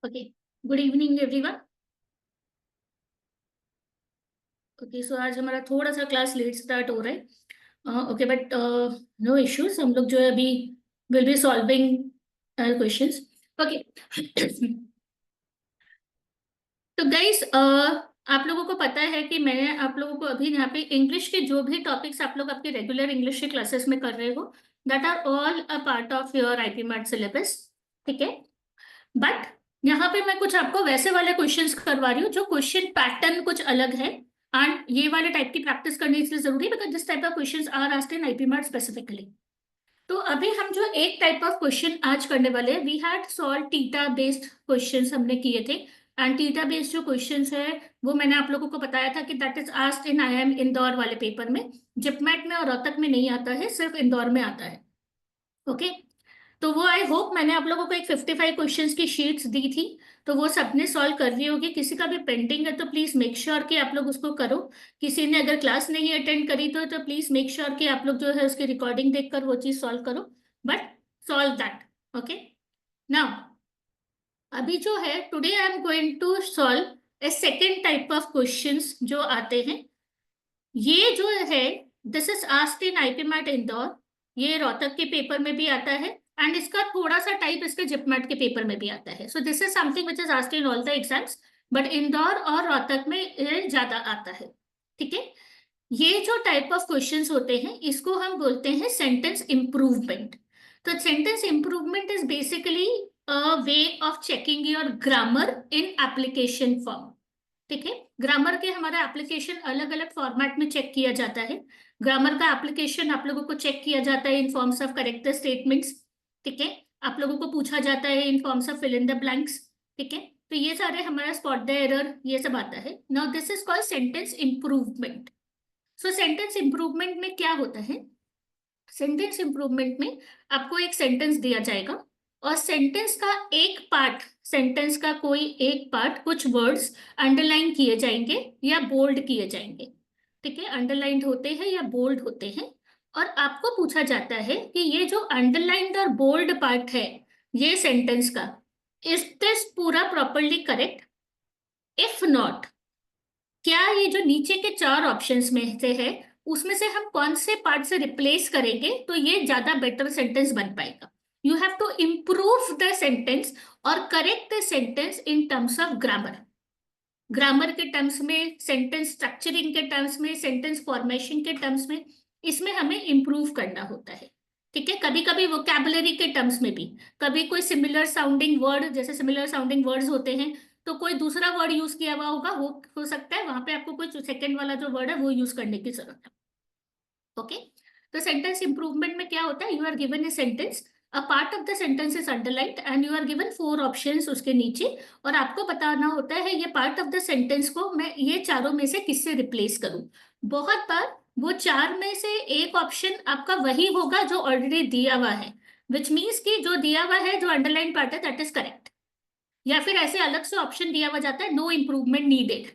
Okay, good evening everyone. Okay, so आज हमारा थोड़ा सा क्लास लेट स्टार्ट हो रहा है। Okay, but no issues. हम लोग जो है अभी will be solving questions. Okay. तो गाइस, आप लोगों को पता है कि मैंने आप लोगों को अभी यहाँ पे इंग्लिश के जो भी टॉपिक्स आप लोग आपके रेगुलर इंग्लिश के क्लासेस में कर रहे हो, that are all a part of your IP math syllabus. ठीक है। बट यहाँ पे मैं कुछ आपको वैसे वाले क्वेश्चंस करवा रही हूँ जो क्वेश्चन पैटर्न कुछ अलग है। एंड ये वाले टाइप की प्रैक्टिस करनी इसलिए जरूरी है because this type of questions are asked in IP math specifically. तो अभी हम जो एक टाइप ऑफ क्वेश्चन आज करने वाले हैं, we had solve theta based questions हमने किए थे। एंड टीटा बेस्ड जो क्वेश्चंस है वो मैंने आप लोगों को बताया था कि that is asked in IIM Indore वाले पेपर में। जिपमेट में और रोहतक में नहीं आता है, सिर्फ इंदौर में आता है। ओके। तो वो आई होप मैंने आप लोगों को एक 55 क्वेश्चंस की शीट्स दी थी। तो वो सबने सॉल्व कर ली होगी। किसी का भी पेंडिंग है तो प्लीज मेक श्योर कि आप लोग उसको करो। किसी ने अगर क्लास नहीं अटेंड करी तो प्लीज मेक श्योर कि आप लोग जो है उसकी रिकॉर्डिंग देखकर वो चीज सॉल्व करो। But solve that. Okay. Now अभी जो है today I am going to solve a second type of questions जो आते हैं। ये जो है this is asked in IPMAT Indore. ये रोहतक के पेपर में भी आता है। एंड इसका थोड़ा सा टाइप इसके जिपमेट के पेपर में भी आता है। So this is something which is asked in all the exams. But Indore और रोहतक में ये ज्यादा आता है। ठीक है। ये जो टाइप ऑफ क्वेश्चंस होते हैं इसको हम बोलते हैं सेंटेंस इंप्रूवमेंट। तो sentence improvement is basically a way of checking your grammar in application form. ठीक है। ग्रामर के हमारा एप्लीकेशन अलग अलग फॉर्मेट में चेक किया जाता है। ग्रामर का एप्लीकेशन आप लोगों को चेक किया जाता है in forms of character statements. ठीक है। आप लोगों को पूछा जाता है in forms of fill in the blanks. ठीक है। तो ये सारे हमारा स्पॉट द एरर ये सब आता है। Now this is called sentence improvement. So sentence improvement में क्या होता है? सेंटेंस इंप्रूवमेंट में आपको एक सेंटेंस दिया जाएगा और सेंटेंस का एक पार्ट, सेंटेंस का कोई एक पार्ट, कुछ वर्ड्स अंडरलाइन किए जाएंगे या बोल्ड किए जाएंगे। ठीक है। अंडरलाइंड होते हैं या बोल्ड होते हैं। और आपको पूछा जाता है कि ये जो अंडरलाइंड और बोल्ड पार्ट है ये सेंटेंस का, इज दिस पूरा प्रॉपरली करेक्ट? इफ नॉट, क्या ये जो नीचे के चार ऑप्शंस में से है उसमें से हम कौन से पार्ट से रिप्लेस करेंगे तो ये ज्यादा बेटर सेंटेंस बन पाएगा? You have to improve the sentence और correct the sentence in terms of grammar. Grammar के टर्म्स में, सेंटेंस स्ट्रक्चरिंग के टर्म्स में, सेंटेंस फॉर्मेशन के टर्म्स में, इसमें हमें इम्प्रूव करना होता है। ठीक है। कभी कभी वोकैबुलरी के टर्म्स में भी, कभी कोई सिमिलर साउंडिंग वर्ड, जैसे सिमिलर साउंडिंग वर्ड्स होते हैं तो कोई दूसरा वर्ड यूज किया हुआ होगा, वो हो सकता है वहां पे आपको कोई सेकंड वाला जो वर्ड है वो यूज करने की जरूरत है। ओके। तो सेंटेंस इंप्रूवमेंट में क्या होता है? You are given a sentence, a part of the sentence is underlined and you are given four options उसके नीचे। और आपको बताना होता है ये पार्ट ऑफ द सेंटेंस को मैं ये चारों में से किससे रिप्लेस करूं। बहुत बार वो चार में से एक ऑप्शन आपका वही होगा जो ऑलरेडी दिया हुआ है, विच मीन्स कि जो दिया हुआ है, जो अंडरलाइन पार्ट है, दैट इज करेक्ट। या फिर ऐसे अलग से ऑप्शन दिया हुआ जाता है, नो इम्प्रूवमेंट नीडेड।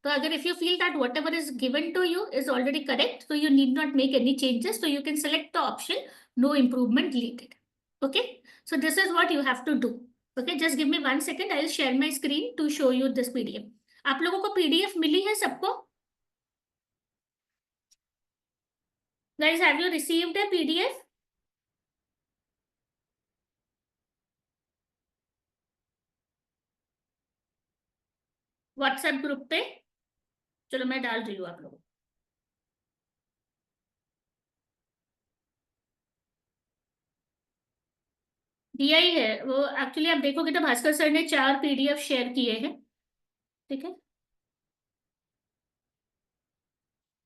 तो अगर if you feel that whatever is given to you is already correct, तो you need not make any changes, तो you can select the option no improvement needed. Okay. So this is what you have to do. Okay, just give me 1 second, I will share my screen to show you this PDF. आप लोगों को PDF मिली है सबको? Guys, have you received A PDF WhatsApp group पे? चलो मैं डाल रही हूँ आप लोगों को। दिया ही है वो। एक्चुअली आप देखोगे तो भास्कर सर ने 4 पीडीएफ शेयर किए हैं। ठीक है।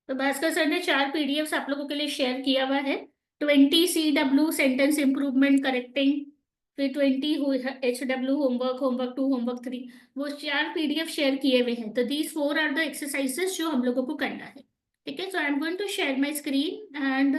तो भास्कर सर ने 4 पीडीएफ आप लोगों के लिए शेयर किया हुआ है। 20 CW सेंटेंस इंप्रूवमेंट करेक्टिंग, फिर 20 HW होमवर्क, होमवर्क 2, होमवर्क 3। वो 4 पीडीएफ शेयर किए हुए हैं। तो these four are the exercises जो हम लोगों को करना है। ठीक है। So I am going to share my screen and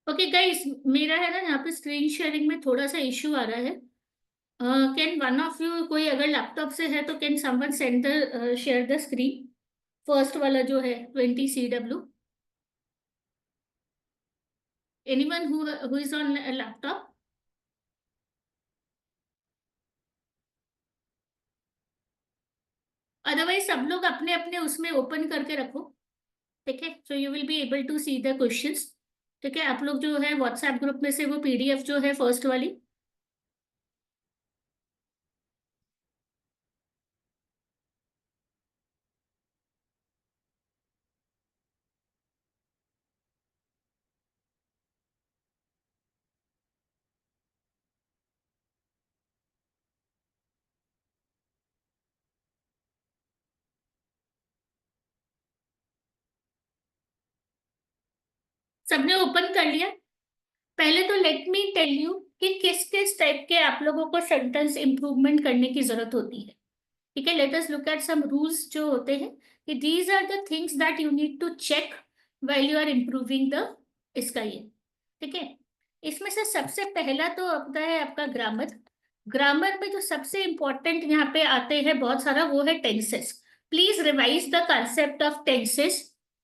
okay guys, मेरा है ना यहाँ पे स्क्रीन शेयरिंग में थोड़ा सा इश्यू आ रहा है। कैन वन ऑफ यू, कोई अगर लैपटॉप से है तो can someone send the share the screen, first वाला जो है 20CW। Anyone who is on laptop? Otherwise सब लोग अपने अपने उसमें ओपन करके रखो। ठीक है, so you will be able to see the questions. ठीक है, आप लोग जो है व्हाट्सएप ग्रुप में से वो PDF जो है फर्स्ट वाली। सबने ओपन कर लिया? पहले तो लेट मी टेल यू कि किस किस टाइप के आप लोगों को सेंटेंस इंप्रूवमेंट करने की जरूरत होती है। ठीक है, let us look at some rules जो होते हैं कि these are the things that you need to check while you are improving the इसका ये। ठीक है, इसमें से सबसे पहला तो आता है आपका ग्रामर। ग्रामर में जो सबसे इंपॉर्टेंट यहाँ पे आते हैं बहुत सारा, वो है tenses. Please revise the concept of tenses.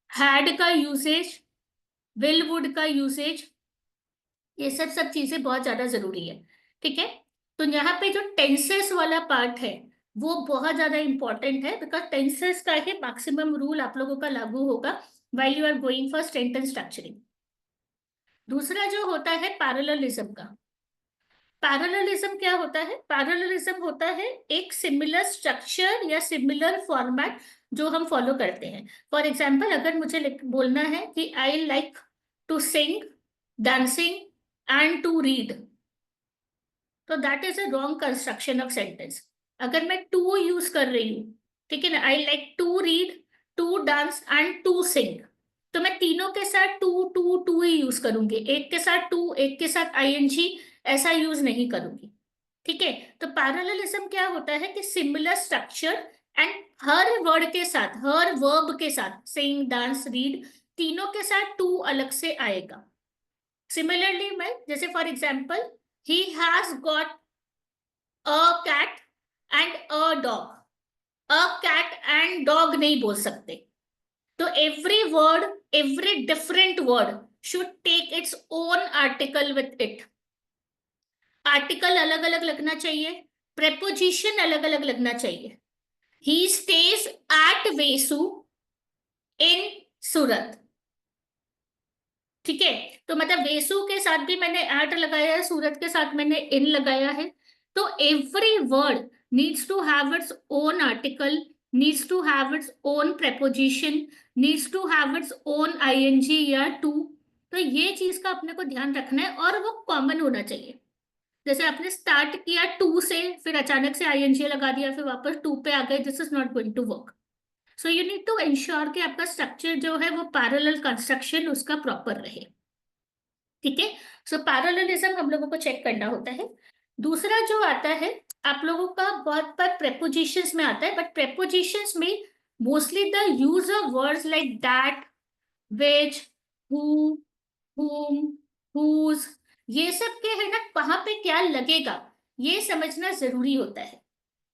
Had का यूसेज, विल वुड का यूसेज, ये सब सब चीजें बहुत ज्यादा जरूरी है। ठीक है, तो यहाँ पे जो टेंसेस वाला पार्ट है वो बहुत ज्यादा इंपॉर्टेंट है, बिकॉज टेंसेस का ही मैक्सिमम रूल आप लोगों का लागू होगा while you are going for sentence structuring. दूसरा जो होता है पैरेललिज्म का। पैरेललिज्म क्या होता है? पैरेललिज्म होता है एक सिमिलर स्ट्रक्चर या सिमिलर फॉर्मेट जो हम फॉलो करते हैं। फॉर एग्जाम्पल, अगर मुझे बोलना है कि I like to sing, dancing and to read, तो that is a wrong construction of sentence. अगर मैं टू यूज कर रही हूँ, ठीक है ना, I like to read, to dance and to sing, तो मैं तीनों के साथ टू टू टू ही यूज करूंगी, एक के साथ टू, एक के साथ ING, ऐसा यूज नहीं करूंगी। ठीक है, तो पैरेललिज्म क्या होता है कि similar structure and her word के साथ, हर वर्ब के साथ, सिंग डांस रीड, तीनों के साथ टू अलग से आएगा। सिमिलरली मैं जैसे for example, he has got a cat and a dog, a cat and dog नहीं बोल सकते। तो every word, every different word should take its own article with it. Article अलग अलग लगना चाहिए, प्रेपोजिशन अलग अलग लगना चाहिए। He stays at Vesu in Surat. ठीक है, तो मतलब वेसु के साथ भी मैंने एट लगाया है, सूरत के साथ मैंने इन लगाया है। तो every word needs to have its own article, needs to have its own preposition, needs to have its own ING या टू। तो ये चीज का अपने को ध्यान रखना है और वो कॉमन होना चाहिए। जैसे आपने स्टार्ट किया टू से, फिर अचानक से ING लगा दिया, फिर वापस टू पे आ गए, this is not going to work. So you need to ensure कि आपका स्ट्रक्चर जो है वो पैरेलल कंस्ट्रक्शन उसका प्रॉपर रहे। ठीक है, सो पैरेललिज्म हम लोगों को चेक करना होता है। दूसरा जो आता है आप लोगों का बहुत बार प्रेपोजिशंस में आता है, बट प्रेपोजिशंस में mostly the use of words like that, which, who, whom, whose, ये सब के है ना, कहाँ पे क्या लगेगा ये समझना जरूरी होता है।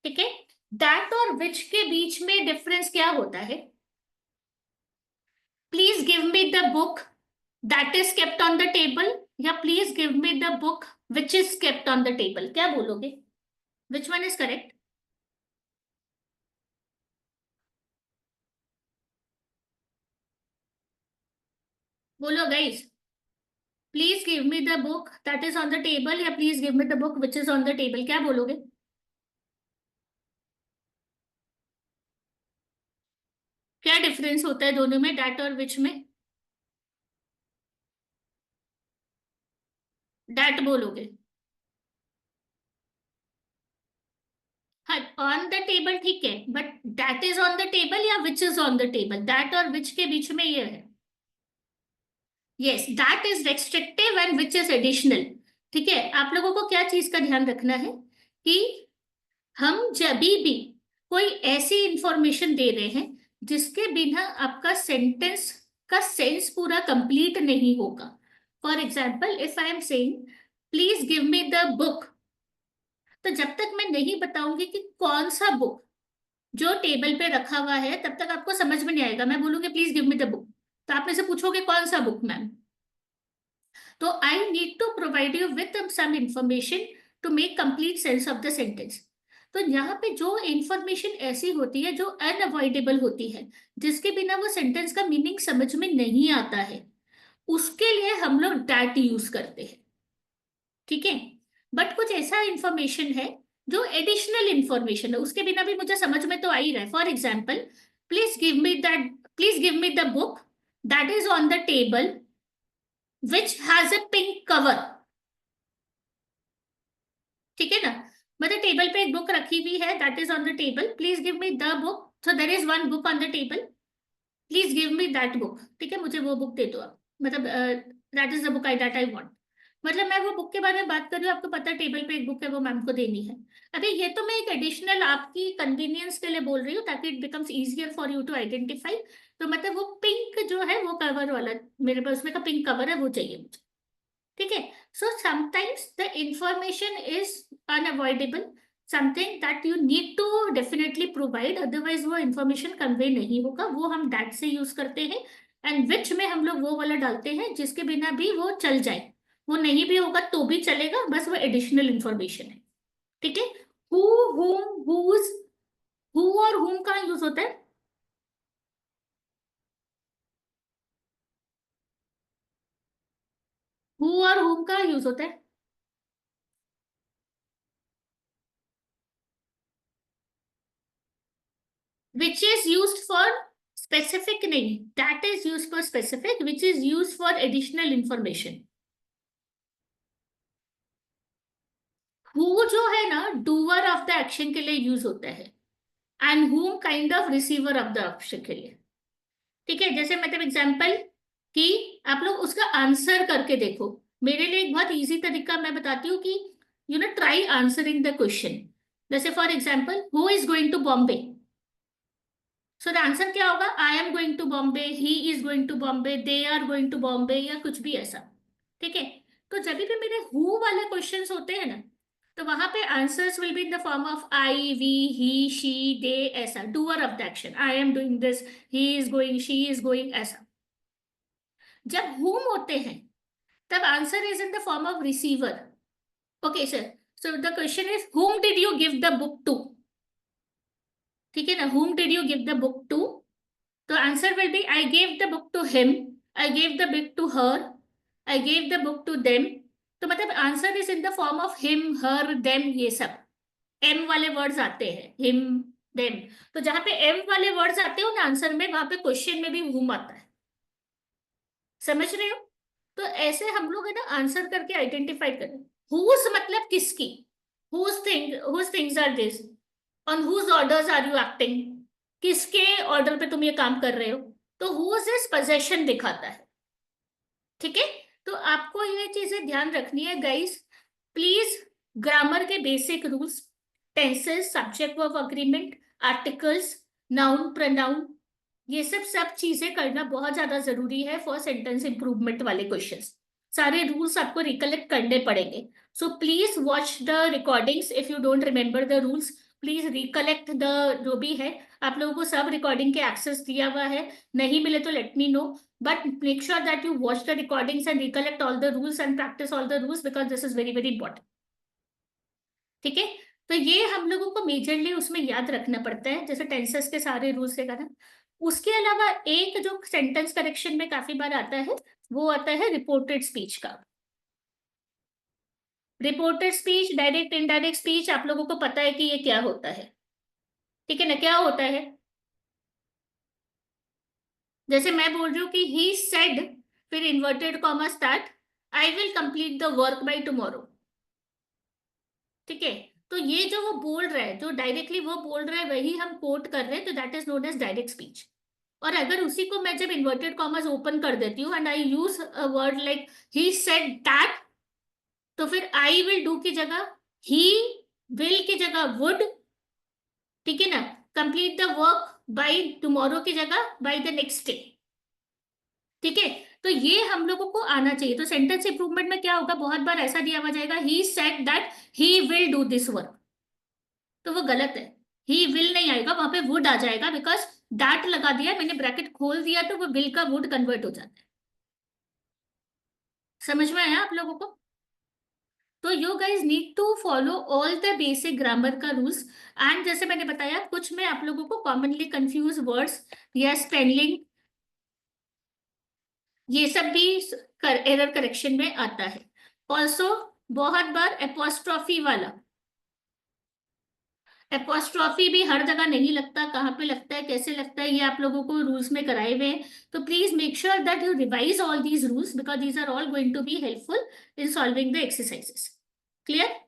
ठीक है, दैट और विच के बीच में डिफरेंस क्या होता है? Please give me the book that is kept on the table, या please give me the book which is kept on the table, क्या बोलोगे? Which one is correct? बोलो guys, please give me the book that is on the table या please give me the book which is on the table, क्या बोलोगे? क्या difference होता है दोनों में, डैट और विच में? डैट बोलोगे? हाँ, ऑन द टेबल ठीक है, but that is on the table या which is on the table, that और विच के बीच में ये है। Yes, that is restrictive and which is additional. ठीक है, आप लोगों को क्या चीज का ध्यान रखना है कि हम जब भी कोई ऐसी इंफॉर्मेशन दे रहे हैं जिसके बिना आपका सेंटेंस का सेंस पूरा कंप्लीट नहीं होगा, for example if I am saying please give me the book, तो जब तक मैं नहीं बताऊंगी कि कौन सा बुक जो टेबल पे रखा हुआ है, तब तक आपको समझ में नहीं आएगा। मैं बोलूंगी please give me the book, तो आप मेरे से पूछोगे कौन सा बुक मैम, तो I need to provide you with some information to make complete sense of the sentence. तो यहाँ पे जो इंफॉर्मेशन ऐसी होती है जो अनअवॉइडेबल होती है, जिसके बिना वो सेंटेंस का मीनिंग समझ में नहीं आता है, उसके लिए हम लोग दैट यूज करते हैं। ठीक है, बट कुछ ऐसा इंफॉर्मेशन है जो एडिशनल इंफॉर्मेशन है, उसके बिना भी मुझे समझ में तो आ ही रहा है। For example please give me the book that is on the table which has a pink cover. ठीक है ना, मतलब टेबल पे एक बुक रखी हुई है, that is on the table, please give me the book, so there is one book on the table, please give me that book. ठीक है, मुझे वो बुक दे दो आप, मतलब that is the book I that I want. मतलब मैं वो बुक के बारे में बात कर रही हूँ, आपको पता है टेबल पे एक बुक है, वो मैम को देनी है। अभी ये तो मैं एक एडिशनल आपकी कन्वीनियंस के लिए बोल रही हूँ, ताकि it becomes easier for you to identify. तो मतलब वो पिंक जो है वो कवर वाला, मेरे पास उसमें का पिंक कवर है, वो चाहिए मुझे। ठीक है, so sometimes the information is unavoidable, something that you need to definitely provide, otherwise वो इंफॉर्मेशन कन्वे नहीं होगा, वो हम दैट से यूज करते हैं। एंड विच में हम लोग वो वाला डालते हैं जिसके बिना भी वो चल जाए, वो नहीं भी होगा तो भी चलेगा, बस वो एडिशनल इंफॉर्मेशन है। ठीक है, हु, whom, whose, हु और whom कहाँ यूज होता है? हु और whom कहाँ यूज होता है? which is used for specific नहीं, that is used for specific, which is used for additional information। who जो है ना doer of the action के लिए यूज होता है, and whom kind of receiver of the action के लिए। ठीक है, जैसे मतलब एग्जाम्पल कि आप लोग उसका आंसर करके देखो। मेरे लिए एक बहुत इजी तरीका मैं बताती हूँ कि you know try answering the question. जैसे for example who is going to Bombay, so the answer क्या होगा? I am going to Bombay, he is going to Bombay, they are going to Bombay, या कुछ भी ऐसा। ठीक है, तो जब भी मेरे हु वाले क्वेश्चंस होते हैं ना, तो वहां पे answers will be in the form of I, we, he, she, they, ऐसा, doer of the action, I am doing this, he is going, she is going, ऐसा। जब हुम होते हैं तब answer is in the form of receiver. Okay sir, so the question is whom did you give the book to? ठीक है ना, whom did you give the book to? तो answer will be I gave the book to him, I gave the book to her, I gave the book to them. तो मतलब answer is in the form of him, her, them, ये सब M वाले words आते हैं, him, them. तो जहां पे एम वाले वर्ड्स आते हो ना आंसर में, वहां पे क्वेश्चन में भी हुम आता है। समझ रहे हो? तो ऐसे हम लोग है ना आंसर करके आइडेंटिफाई करें। हुज मतलब किसकी, whose things are this, on whose orders are you acting, किसके ऑर्डर पे तुम ये काम कर रहे हो। तो हुज इज पोजेशन दिखाता है। ठीक है, तो आपको ये चीजें ध्यान रखनी है गाइस। प्लीज, ग्रामर के basic rules, tenses, subject verb agreement, articles, noun, pronoun, ये सब सब चीजें करना बहुत ज्यादा जरूरी है फॉर सेंटेंस इंप्रूवमेंट वाले क्वेश्चंस। सारे रूल्स आपको रिकलेक्ट करने पड़ेंगे। So please watch the recordings, if you don't remember the rules please recollect the, जो भी है। आप लोगों को सब रिकॉर्डिंग के एक्सेस दिया हुआ है, नहीं मिले तो let me know, but make sure that you watch the recordings and recollect all the rules and practice all the rules because this is very very important। ठीक है, तो ये हम लोगों को मेजरली उसमें याद रखना पड़ता है, जैसे टेंसेस के सारे रूल्स के कारण। उसके अलावा एक जो सेंटेंस करेक्शन में काफी बार आता है, वो आता है रिपोर्टेड स्पीच का। Reported speech, direct indirect speech, आप लोगों को पता है कि ये क्या होता है। ठीक है ना, क्या होता है? जैसे मैं बोल रही हूँ कि ही सेड, फिर inverted comma start, I will complete the work by tomorrow. ठीक है, तो ये जो वो बोल रहा है, जो डायरेक्टली वो बोल रहा है वही हम कोट कर रहे हैं, तो that is known as direct speech. और अगर उसी को मैं जब इन्वर्टेड कॉमर्स ओपन कर देती हूँ and I use a word like he said that, तो फिर आई विल डू की जगह ही विल की जगह वुड, ठीक है ना, complete the work by tomorrow की जगह बाय द नेक्स्ट डे। ठीक है, तो ये हम लोगों को आना चाहिए। तो सेंटेंस इंप्रूवमेंट में क्या होगा, बहुत बार ऐसा दिया हुआ जाएगा he said that he will do this work, तो वो गलत है। ही विल नहीं आएगा, वहां पे वुड आ जाएगा, बिकॉज दैट लगा दिया, मैंने ब्रैकेट खोल दिया, तो वो विल का वुड कन्वर्ट हो जाता है। समझ में आया आप लोगों को? तो you guys need to follow all the basic grammar का रूल्स। एंड जैसे मैंने बताया, कुछ में आप लोगों को कॉमनली कंफ्यूज वर्ड्स या स्पेलिंग, ये सब भी एरर करेक्शन में आता है। ऑल्सो बहुत बार एपोस्ट्रॉफी वाला, एपोस्ट्रॉफी भी हर जगह नहीं लगता, कहाँ पे लगता है, कैसे लगता है, ये आप लोगों को रूल्स में कराए हुए हैं। तो please make sure that you revise all these rules, because these are all going to be helpful in solving the exercises. Clear?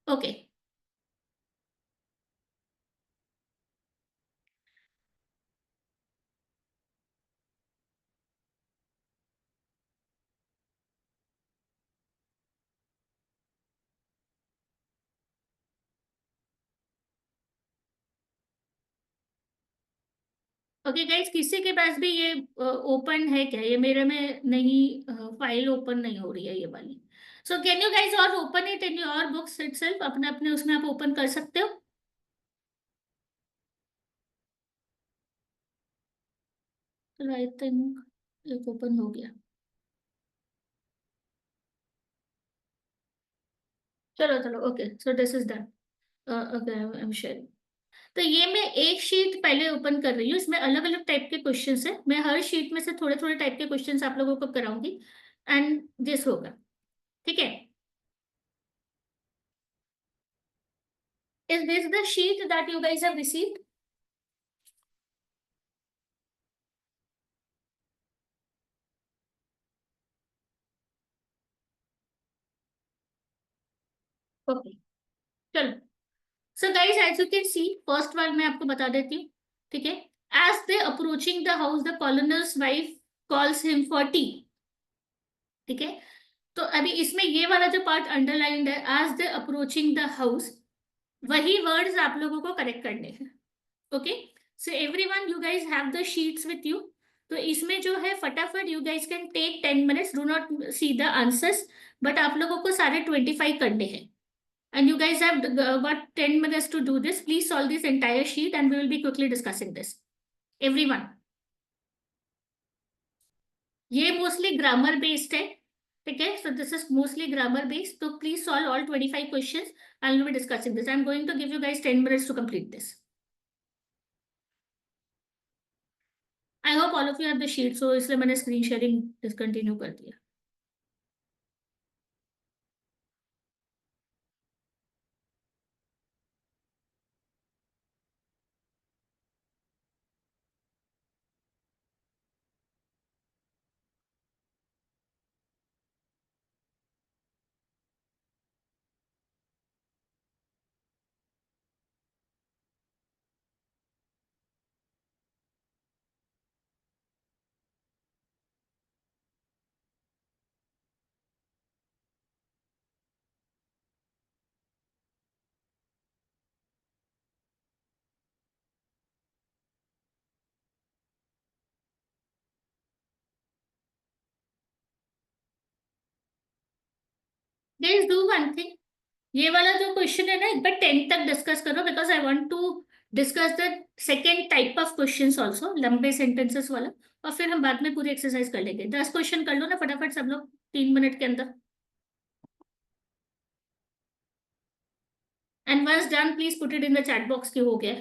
Okay. Okay guys, किसी के पास भी ये ओपन है क्या? ये मेरे में नहीं, फाइल ओपन नहीं हो रही है ये वाली। सो कैन यू गाइज और open it in your books itself, अपने अपने उसमें आप ओपन कर सकते हो। चलो, आई थिंक एक ओपन हो गया। चलो चलो, okay, so this is done. Okay, I am sharing. तो ये मैं एक शीट पहले ओपन कर रही हूँ, इसमें अलग अलग टाइप के क्वेश्चंस है, मैं हर शीट में से थोड़े थोड़े टाइप के क्वेश्चंस आप लोगों को कराऊंगी, एंड दिस होगा। ठीक है? Is this the sheet that you guys have received? Okay, चलो। So guys, as you can see, first वाल मैं आपको बता देती हूँ। ठीक है? As they approaching the house, the colonel's wife calls him for tea. ठीक है? तो अभी इसमें ये वाला जो पार्ट अंडरलाइंड है, as they approaching the house, वही वर्ड्स आप लोगों को करेक्ट करने हैं। Okay? So everyone, you guys have the sheets with you. तो इसमें जो है, फटाफट you guys can take 10 minutes, do not see the answers, but आप लोगों को सारे 25 करने हैं। And you guys have got 10 minutes to do this. Please solve this entire sheet and we will be quickly discussing this. Everyone. ये mostly grammar based है। ठीक है? So this is mostly grammar based. So please solve all 25 questions and we'll be discussing this. I'm going to give you guys 10 minutes to complete this. I hope all of you have the sheet. So इसलिए मैंने screen sharing discontinue कर दिया। Guys, do one thing. ये वाला जो question है ना, एक बार 10 तक डिस्कस करो, because I want to discuss the second type of questions also, लंबे सेंटेंसेस वाला। और फिर हम बाद में पूरी एक्सरसाइज कर लेंगे। 10 क्वेश्चन कर लो ना फटाफट सब लोग, 3 मिनट के अंदर। And once done, please put it in the chat box की हो गया।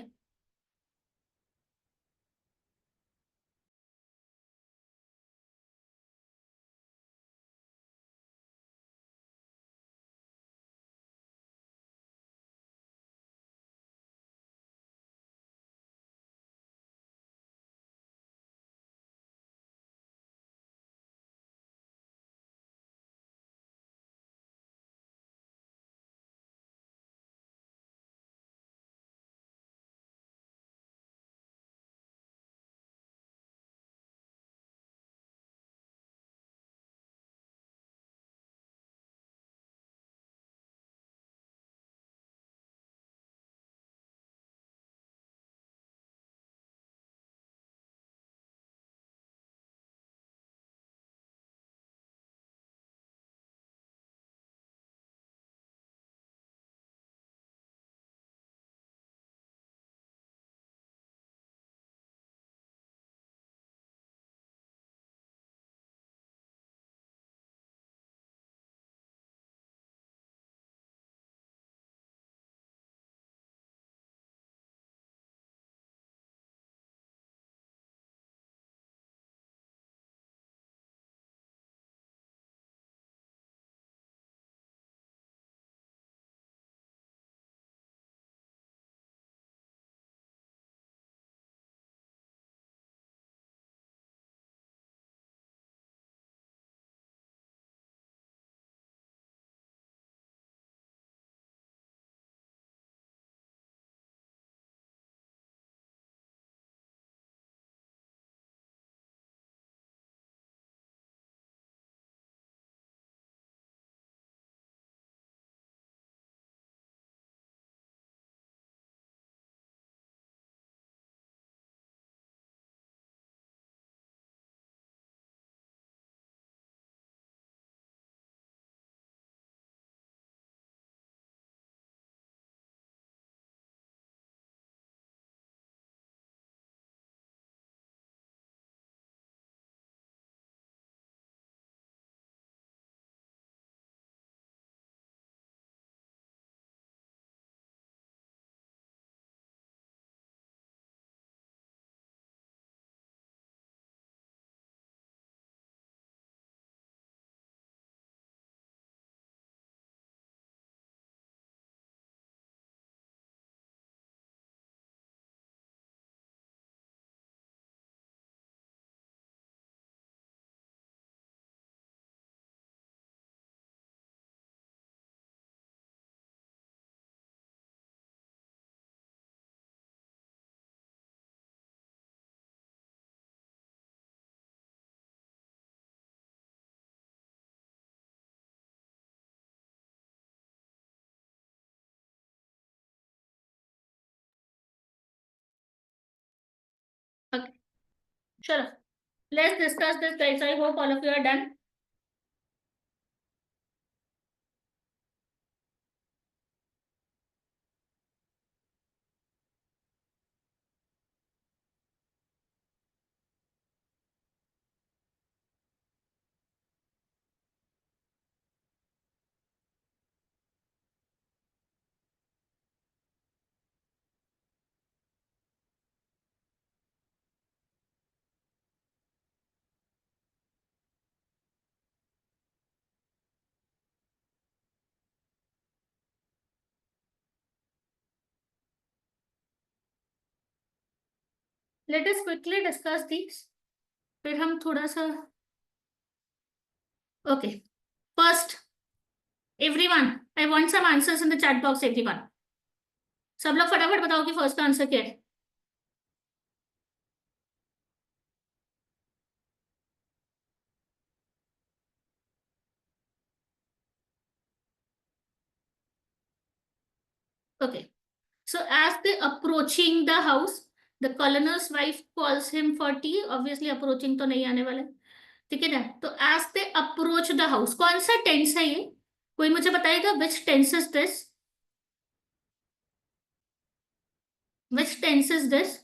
चलो, let's discuss this, guys. I hope all of you are done. Let us quickly discuss these. फिर हम थोड़ा सा, okay, first, everyone, I want some answers in the chat box, everyone. सब लोग फटाफट बताओ कि फर्स्ट का आंसर क्या है। Okay, so as they approaching the house, the coroner's wife calls him for tea. Obviously approaching तो नहीं आने वाला है, ठीक है ना। तो as they approach the house, कौन सा टेंस है ये? कोई मुझे बताएगा, which tense is this? Which tense is this?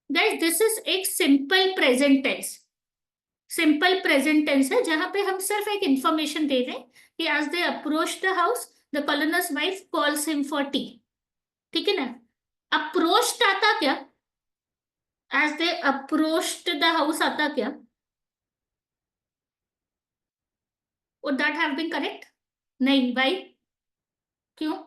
Guys, this is एक simple present tense. Simple present tense है जहां पे हम सिर्फ एक इंफॉर्मेशन दे रहे हैं कि as they approach the house, the coroner's wife calls him for tea, ठीक है ना। अप्रोच्ड आता क्या? as they approached the house आता क्या? would that have been correct? नहीं भाई, क्यों?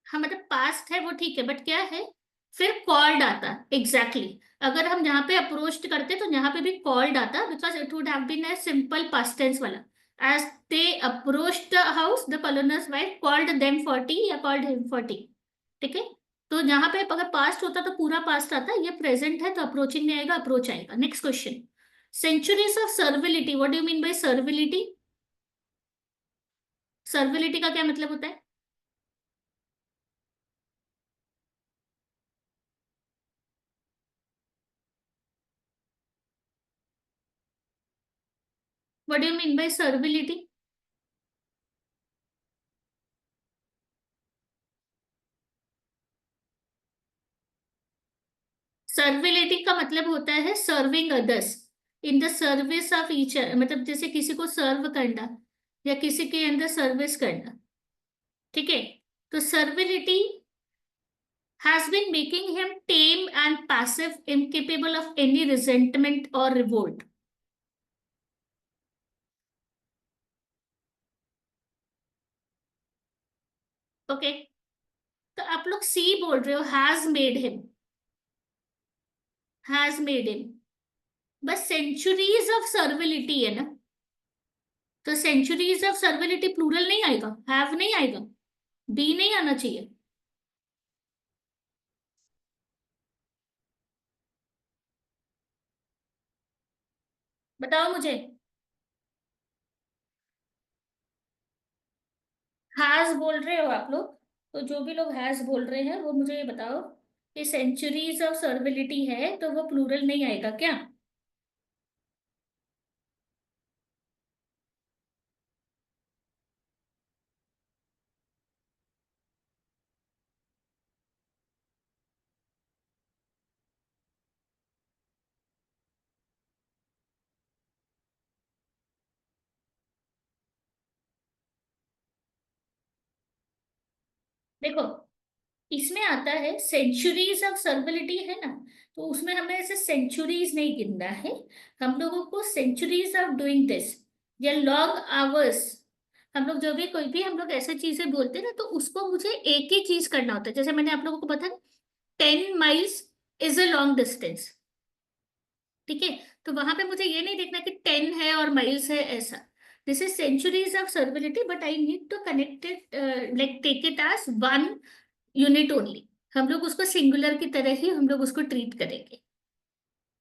हाँ मतलब पास्ट है वो ठीक है, बट क्या है, फिर कॉल्ड आता, एग्जैक्टली exactly. अगर हम यहाँ पे अप्रोच करते तो यहाँ पे भी कॉल्ड आता, because it would have been a simple past tense वाला। As they approach the house, the colonel's wife called them for tea या कॉल्ड हिम फॉर टी, ठीक है। तो यहाँ पे अगर पास्ट होता तो पूरा पास्ट आता, ये प्रेजेंट है तो अप्रोचिंग नहीं आएगा, अप्रोच आएगा। Next question, centuries of servility, what do you mean by servility? Servility का क्या मतलब होता है? What do you mean by servility? Servility का मतलब होता है serving others in the service of each, मतलब जैसे किसी को सर्व करना या किसी के अंदर सर्विस करना, ठीक है। तो servility has been making him tame and passive, incapable of any resentment और रिवोल्ट। ओके, तो आप लोग सी बोल रहे हो, has made him, has made him, बस सेंचुरीज ऑफ सर्विलिटी है ना, तो सेंचुरीज ऑफ सर्विलिटी प्लूरल नहीं आएगा, हैव नहीं आएगा, बी नहीं आना चाहिए। बताओ मुझे, हैज बोल रहे हो आप लोग, तो जो भी लोग हैज बोल रहे हैं वो मुझे ये बताओ कि सेंचुरीज ऑफ सर्विलिटी है तो वो प्लूरल नहीं आएगा क्या? देखो, इसमें आता है सेंचुरीज ऑफ सर्विलिटी है ना, तो उसमें हमें ऐसे सेंचुरीज नहीं गिनना है, हम लोगों को सेंचुरीज ऑफ डूइंग दिस या लॉन्ग आवर्स, हम लोग जो भी कोई भी हम लोग ऐसे चीजें बोलते हैं ना, तो उसको मुझे एक ही चीज करना होता है। जैसे मैंने आप लोगों को बताया, 10 miles is a long distance, ठीक है। तो वहां पे मुझे ये नहीं देखना कि 10 है और माइल्स है, ऐसा। This is centuries of servility, but I need to connect it, like take it as one unit only. हम लोग उसको सिंगुलर की तरह ही हम लोग उसको ट्रीट करेंगे,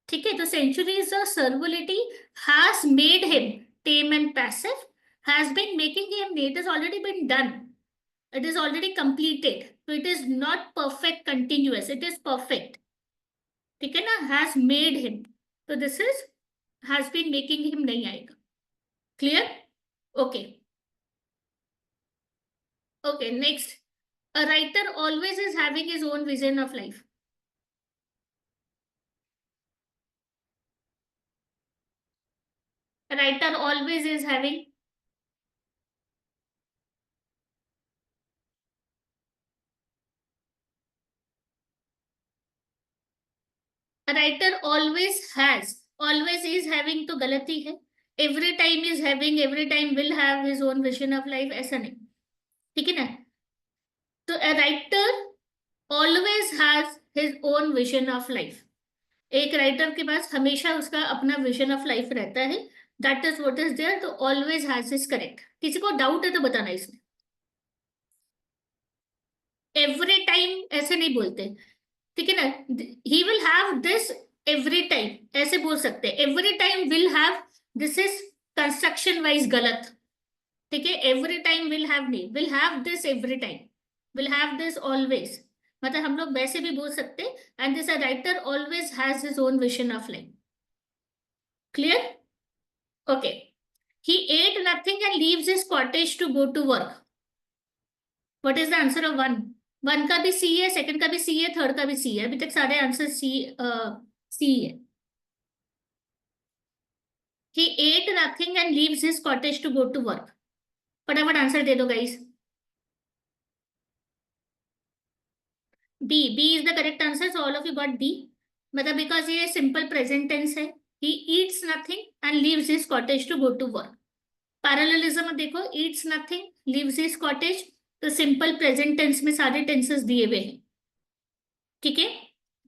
ठीक है। तो centuries of servility has made him, tame and passive, has been making him, it has already been done. It is already completed. So it is not perfect continuous. It is perfect. ठीक है ना? Has made him. So this is has been making him नहीं आएगा. Clear? Okay. Okay. Next. A writer always is having his own vision of life. A writer always is having. A writer always is having तो गलती है. Every time is having, every time will have his own vision of life, ऐसा नहीं. ठीक है ना? तो a writer always has his own vision of life. एक राइटर के पास हमेशा उसका अपना विजन ऑफ लाइफ रहता है. That is what is there. तो ऑलवेज हैज इज करेक्ट. किसी को डाउट है तो बताना इसमें. एवरी टाइम ऐसे नहीं बोलते. ठीक है ना? He will have this every time ऐसे बोल सकते हैं. Every time will have, this is construction wise गलत. ठीक है? एवरी टाइम विल हैव नहीं, will have this every time, will have this always. मतलब हम लोग वैसे भी बोल सकते. And this a writer always has his own vision of life. Clear? Okay. He ate nothing and leaves his cottage to go to work. What is the answer of one? One का भी सी है, second का भी सी है, third का भी सी है. अभी तक सारे आंसर सी है. He ate nothing and leaves his cottage to go to work. फटाफट आंसर दे दो guys. B is the correct answer. So all of you got B. मतलब बिकॉज ये सिंपल प्रेजेंट टेंस है. He eats nothing and leaves his cottage to go to work. Parallelism में देखो, eats nothing, leaves his cottage. तो simple present tense में सारे tenses दिए हुए हैं. ठीक है?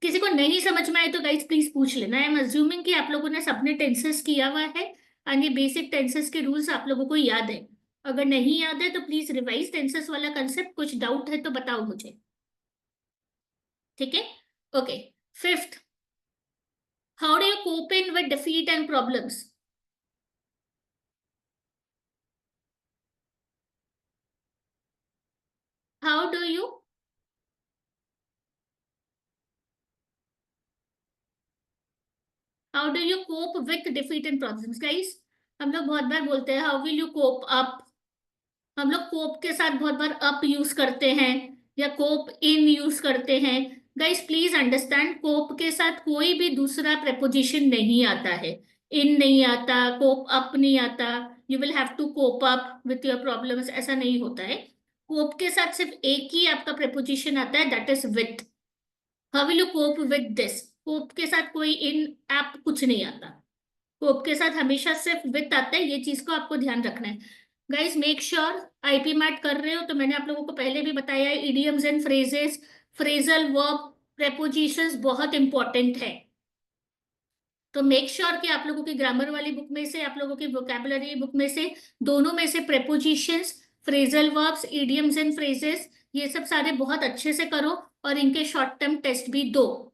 किसी को नहीं समझ में आए तो गाइस प्लीज पूछ लेना. आई एम अज्यूमिंग कि आप लोगों ने सबने टेंसेस किया हुआ है और ये बेसिक टेंसेस के रूल्स आप लोगों को याद है. अगर नहीं याद है तो प्लीज रिवाइज टेंसेस वाला कंसेप्ट. कुछ डाउट है तो बताओ मुझे. ठीक है? Okay. Fifth, how do you cope in with defeat and problems? How do you how do you cope with defeat and problems? Guys हम लोग बहुत बार बोलते हैं how will you cope up. हम लोग कोप के साथ बहुत बार अप यूज करते हैं या कोप इन यूज करते हैं. गाइस प्लीज अंडरस्टैंड, कोप के साथ कोई भी दूसरा preposition नहीं आता है. इन नहीं आता, कोप अप नहीं आता. You will have to cope up with your problems, ऐसा नहीं होता है. कोप के साथ सिर्फ एक ही आपका preposition आता है, that is with. How will you cope with this? Cope के साथ कोई इन ऐप कुछ नहीं आता. कोप के साथ हमेशा सिर्फ विथ आता है. ये चीज को आपको ध्यान रखना है. Guys make sure IPMAT कर रहे हो तो मैंने आप लोगों को पहले भी बताया है, idioms and phrases, phrasal verb, prepositions बहुत इंपॉर्टेंट है. तो मेक श्योर कि आप लोगों की ग्रामर वाली बुक में से, आप लोगों की वोकेबलरी बुक में से, दोनों में से prepositions, phrasal verbs, idioms and phrases, ये सब सारे बहुत अच्छे से करो और इनके शॉर्ट टर्म टेस्ट भी दो.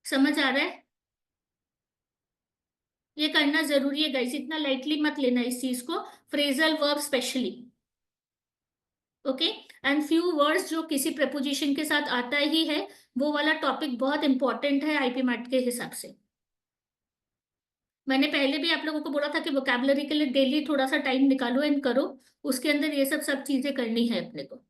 समझ आ रहा है? ये करना जरूरी है गाइस. इतना लाइटली मत लेना इस चीज को, phrasal verb specially. Okay. And few words जो किसी प्रपोजिशन के साथ आता ही है, वो वाला टॉपिक बहुत इंपॉर्टेंट है आईपी मैट के हिसाब से. मैंने पहले भी आप लोगों को बोला था कि वोकैबुलरी के लिए डेली थोड़ा सा टाइम निकालो एंड करो. उसके अंदर ये सब सब चीजें करनी है अपने को.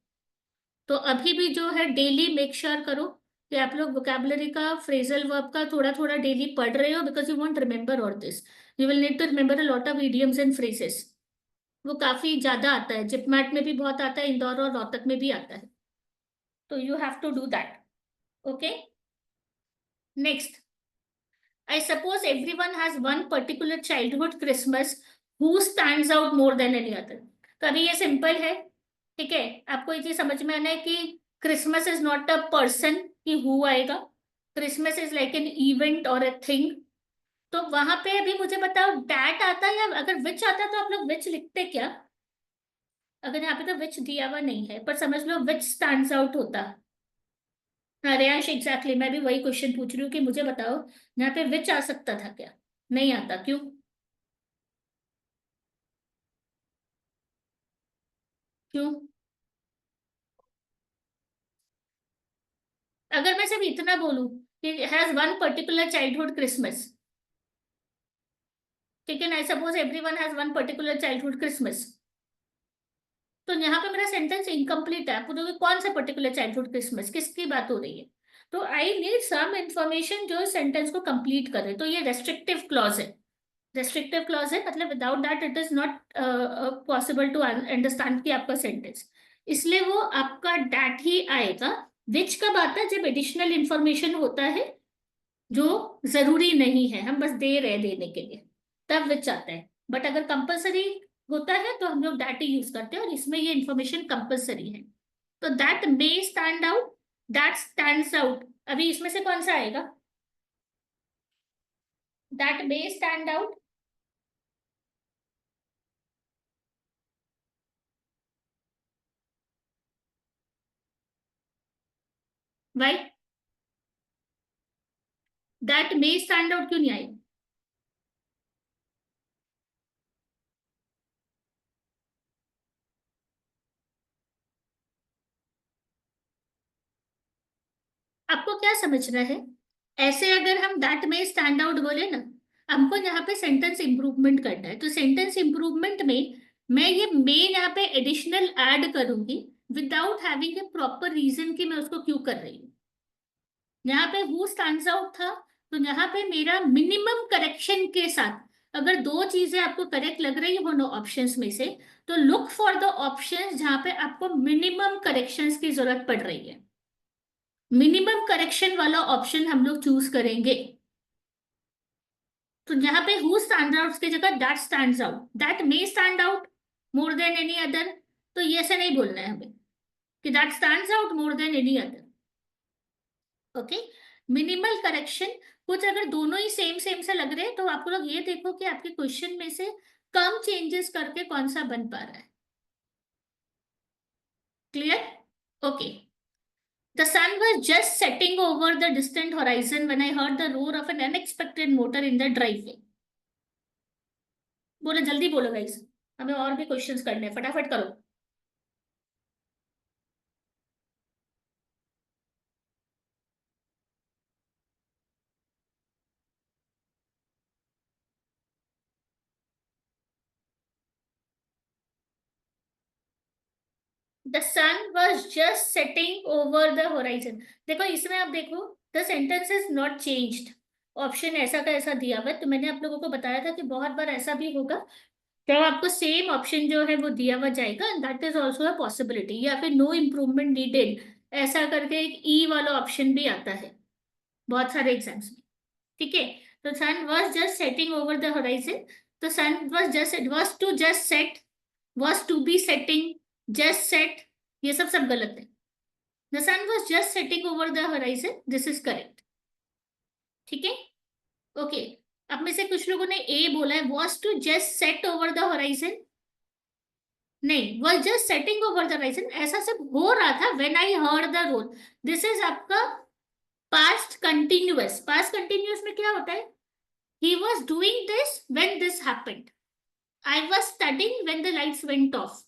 तो अभी भी जो है डेली मेक श्योर करो कि आप लोग वोकैबुलरी का, फ्रेजल वर्ब का थोड़ा थोड़ा डेली पढ़ रहे हो. Because you won't remember all this. You will need to remember a lot of idioms and phrases. वो काफी ज्यादा आता है. जिपमैट में भी बहुत आता है, इंदौर और रोहतक में भी आता है. तो you have to do that. Okay. Next, I suppose everyone has one particular childhood Christmas who stands out more than any other. तो अभी ये सिंपल है. ठीक है? आपको ये चीज समझ में आना है कि Christmas is not a person कि हु आएगा. Christmas is like an event और अ थिंग. तो वहां पे अभी मुझे बताओ, डैट आता है या अगर विच आता है तो आप लोग विच लिखते क्या? अगर यहाँ पे तो विच दिया हुआ नहीं है, पर समझ लो विच स्टैंड्स आउट होता. हाँ रेयांश, एग्जैक्टली मैं भी वही क्वेश्चन पूछ रही हूँ कि मुझे बताओ यहाँ पे विच आ सकता था क्या? नहीं आता. क्यों? क्यों? अगर मैं सिर्फ इतना बोलूं कि has one particular childhood Christmas, ठीक है ना, आई suppose everyone has one particular childhood Christmas, तो यहाँ पे मेरा सेंटेंस इनकम्प्लीट है। आप पूछोगे कौन सा पर्टिकुलर चाइल्डहुड क्रिसमस, किसकी बात हो रही है? तो आई नीड सम इंफॉर्मेशन जो सेंटेंस को कंप्लीट करे, तो ये रेस्ट्रिक्टिव क्लॉज है। रेस्ट्रिक्टिव क्लॉज है मतलब without that it is not possible to understand कि आपका सेंटेंस, इसलिए वो आपका डैट ही आएगा। विच कब आता है? जब एडिशनल इंफॉर्मेशन होता है जो जरूरी नहीं है, हम बस दे रहे देने के लिए, तब विच आता है। बट अगर कंपलसरी होता है तो हम लोग दैट ही यूज करते हैं, और इसमें ये इंफॉर्मेशन कंपलसरी है। तो that may stand out, that stands out, अभी इसमें से कौन सा आएगा? That may stand out. Why? That may stand out क्यों नहीं आएगा? आपको क्या समझना है? ऐसे अगर हम दैट में स्टैंड आउट बोले ना, हमको यहाँ पे सेंटेंस इंप्रूवमेंट करना है, तो सेंटेंस इंप्रूवमेंट में मैं ये मे यहाँ पे एडिशनल ऐड करूंगी without having a proper reason कि मैं उसको क्यों कर रही हूँ। यहाँ पे हु स्टैंड्स आउट था, तो यहाँ पे मेरा मिनिमम करेक्शन के साथ, अगर दो चीजें आपको करेक्ट लग रही हो ना ऑप्शंस में से, तो लुक फॉर द ऑप्शंस जहां पे आपको मिनिमम करेक्शंस की जरूरत पड़ रही है। मिनिमम करेक्शन वाला ऑप्शन हम लोग चूज करेंगे। तो यहाँ पे हु स्टैंड आउट की जगह that stands out, that may stand out more than any other, तो ये ऐसे नहीं बोलना है हमें कि that stands out more than any other. Okay. Minimal correction, कुछ अगर दोनों ही सेम सेम से लग रहे हैं तो आप लोग ये देखो कि आपके क्वेश्चन में से कम चेंजेस करके कौन सा बन पा रहा है। Clear? Okay. The sun was just setting over the distant horizon when I heard the roar of an unexpected motor in the driveway. बोलो जल्दी बोलो गाइस, हमें और भी क्वेश्चंस करने हैं, फटाफट करो। The sun was just setting over the horizon, देखो इसमें आप देखो, the sentence is not changed, option ऐसा का ऐसा दिया हुआ है। तो मैंने आप लोगों को बताया था कि बहुत बार ऐसा भी होगा जब आपको सेम ऑप्शन जो है वो दिया हुआ जाएगा, that is also a possibility, या फिर नो इम्प्रूवमेंट नीडेड ऐसा करके एक ई वाला ऑप्शन भी आता है बहुत सारे एग्जाम्स में। ठीक है। तो sun was just setting over the horizon, तो sun was just, was to just set, was to be setting, just set, ये सब सब गलत है। The sun was just setting over the horizon, this is correct. ठीक है। Okay. अब में से कुछ लोगों ने ए बोला है, was to just set over the horizon, नहीं, was just setting over the horizon ऐसा सब हो रहा था when I heard the roll, this is आपका पास्ट कंटिन्यूअस। पास्ट कंटिन्यूअस में क्या होता है? He was doing this when this happened, I was studying when the lights went off.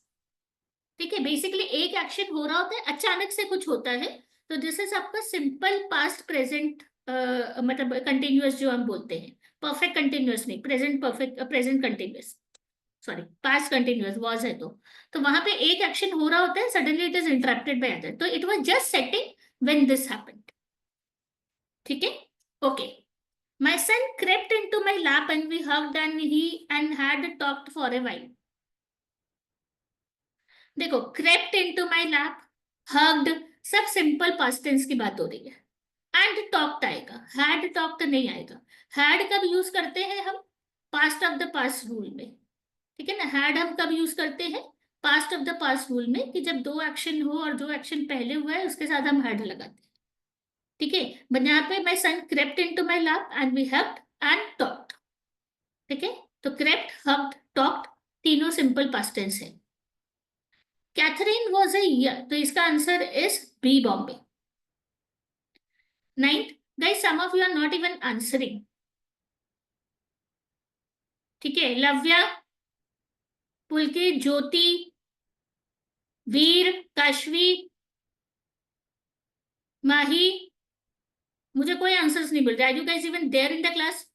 ठीक है, बेसिकली एक एक्शन हो रहा होता है, अचानक से कुछ होता है, तो दिस इज आपका सिंपल पास्ट प्रेजेंट, मतलब कंटिन्यूअस जो हम बोलते हैं, परफेक्ट कंटिन्यूअस नहीं, present perfect, present continuous, sorry past continuous was है तो वहां पे एक एक्शन हो रहा होता है, suddenly it is interrupted by other, तो it was just setting when this happened. ठीक है। Okay. My son crept into my lap and we hugged and he and had talked for a while. देखो crept into my lap, hugged, सब simple past tense की बात हो रही है। And talked आएगा, हैड टॉक्ड नहीं आएगा। हैड कब यूज करते हैं हम? Past of the past rule में। ठीक है ना, हैड हम कब यूज करते हैं? Past of the past rule में, कि जब दो एक्शन हो और जो एक्शन पहले हुआ है उसके साथ हम हैड लगाते हैं। ठीक है। बट यहाँ पे my son crept into my lap and we helped and talked. ठीक है। तो क्रेप्ट, हग्ड, टॉक्ड, तीनों सिंपल पास्ट टेंस है। कैथरीन वॉज ए ईयर, तो इसका answer is B, Bombay. Ninth, guys some of you are not even answering. ठीक है, लव्या, पुलकित, ज्योति, वीर, काशवी, माही। मुझे कोई आंसर्स नहीं मिल रहा। Are you guys even there in the class?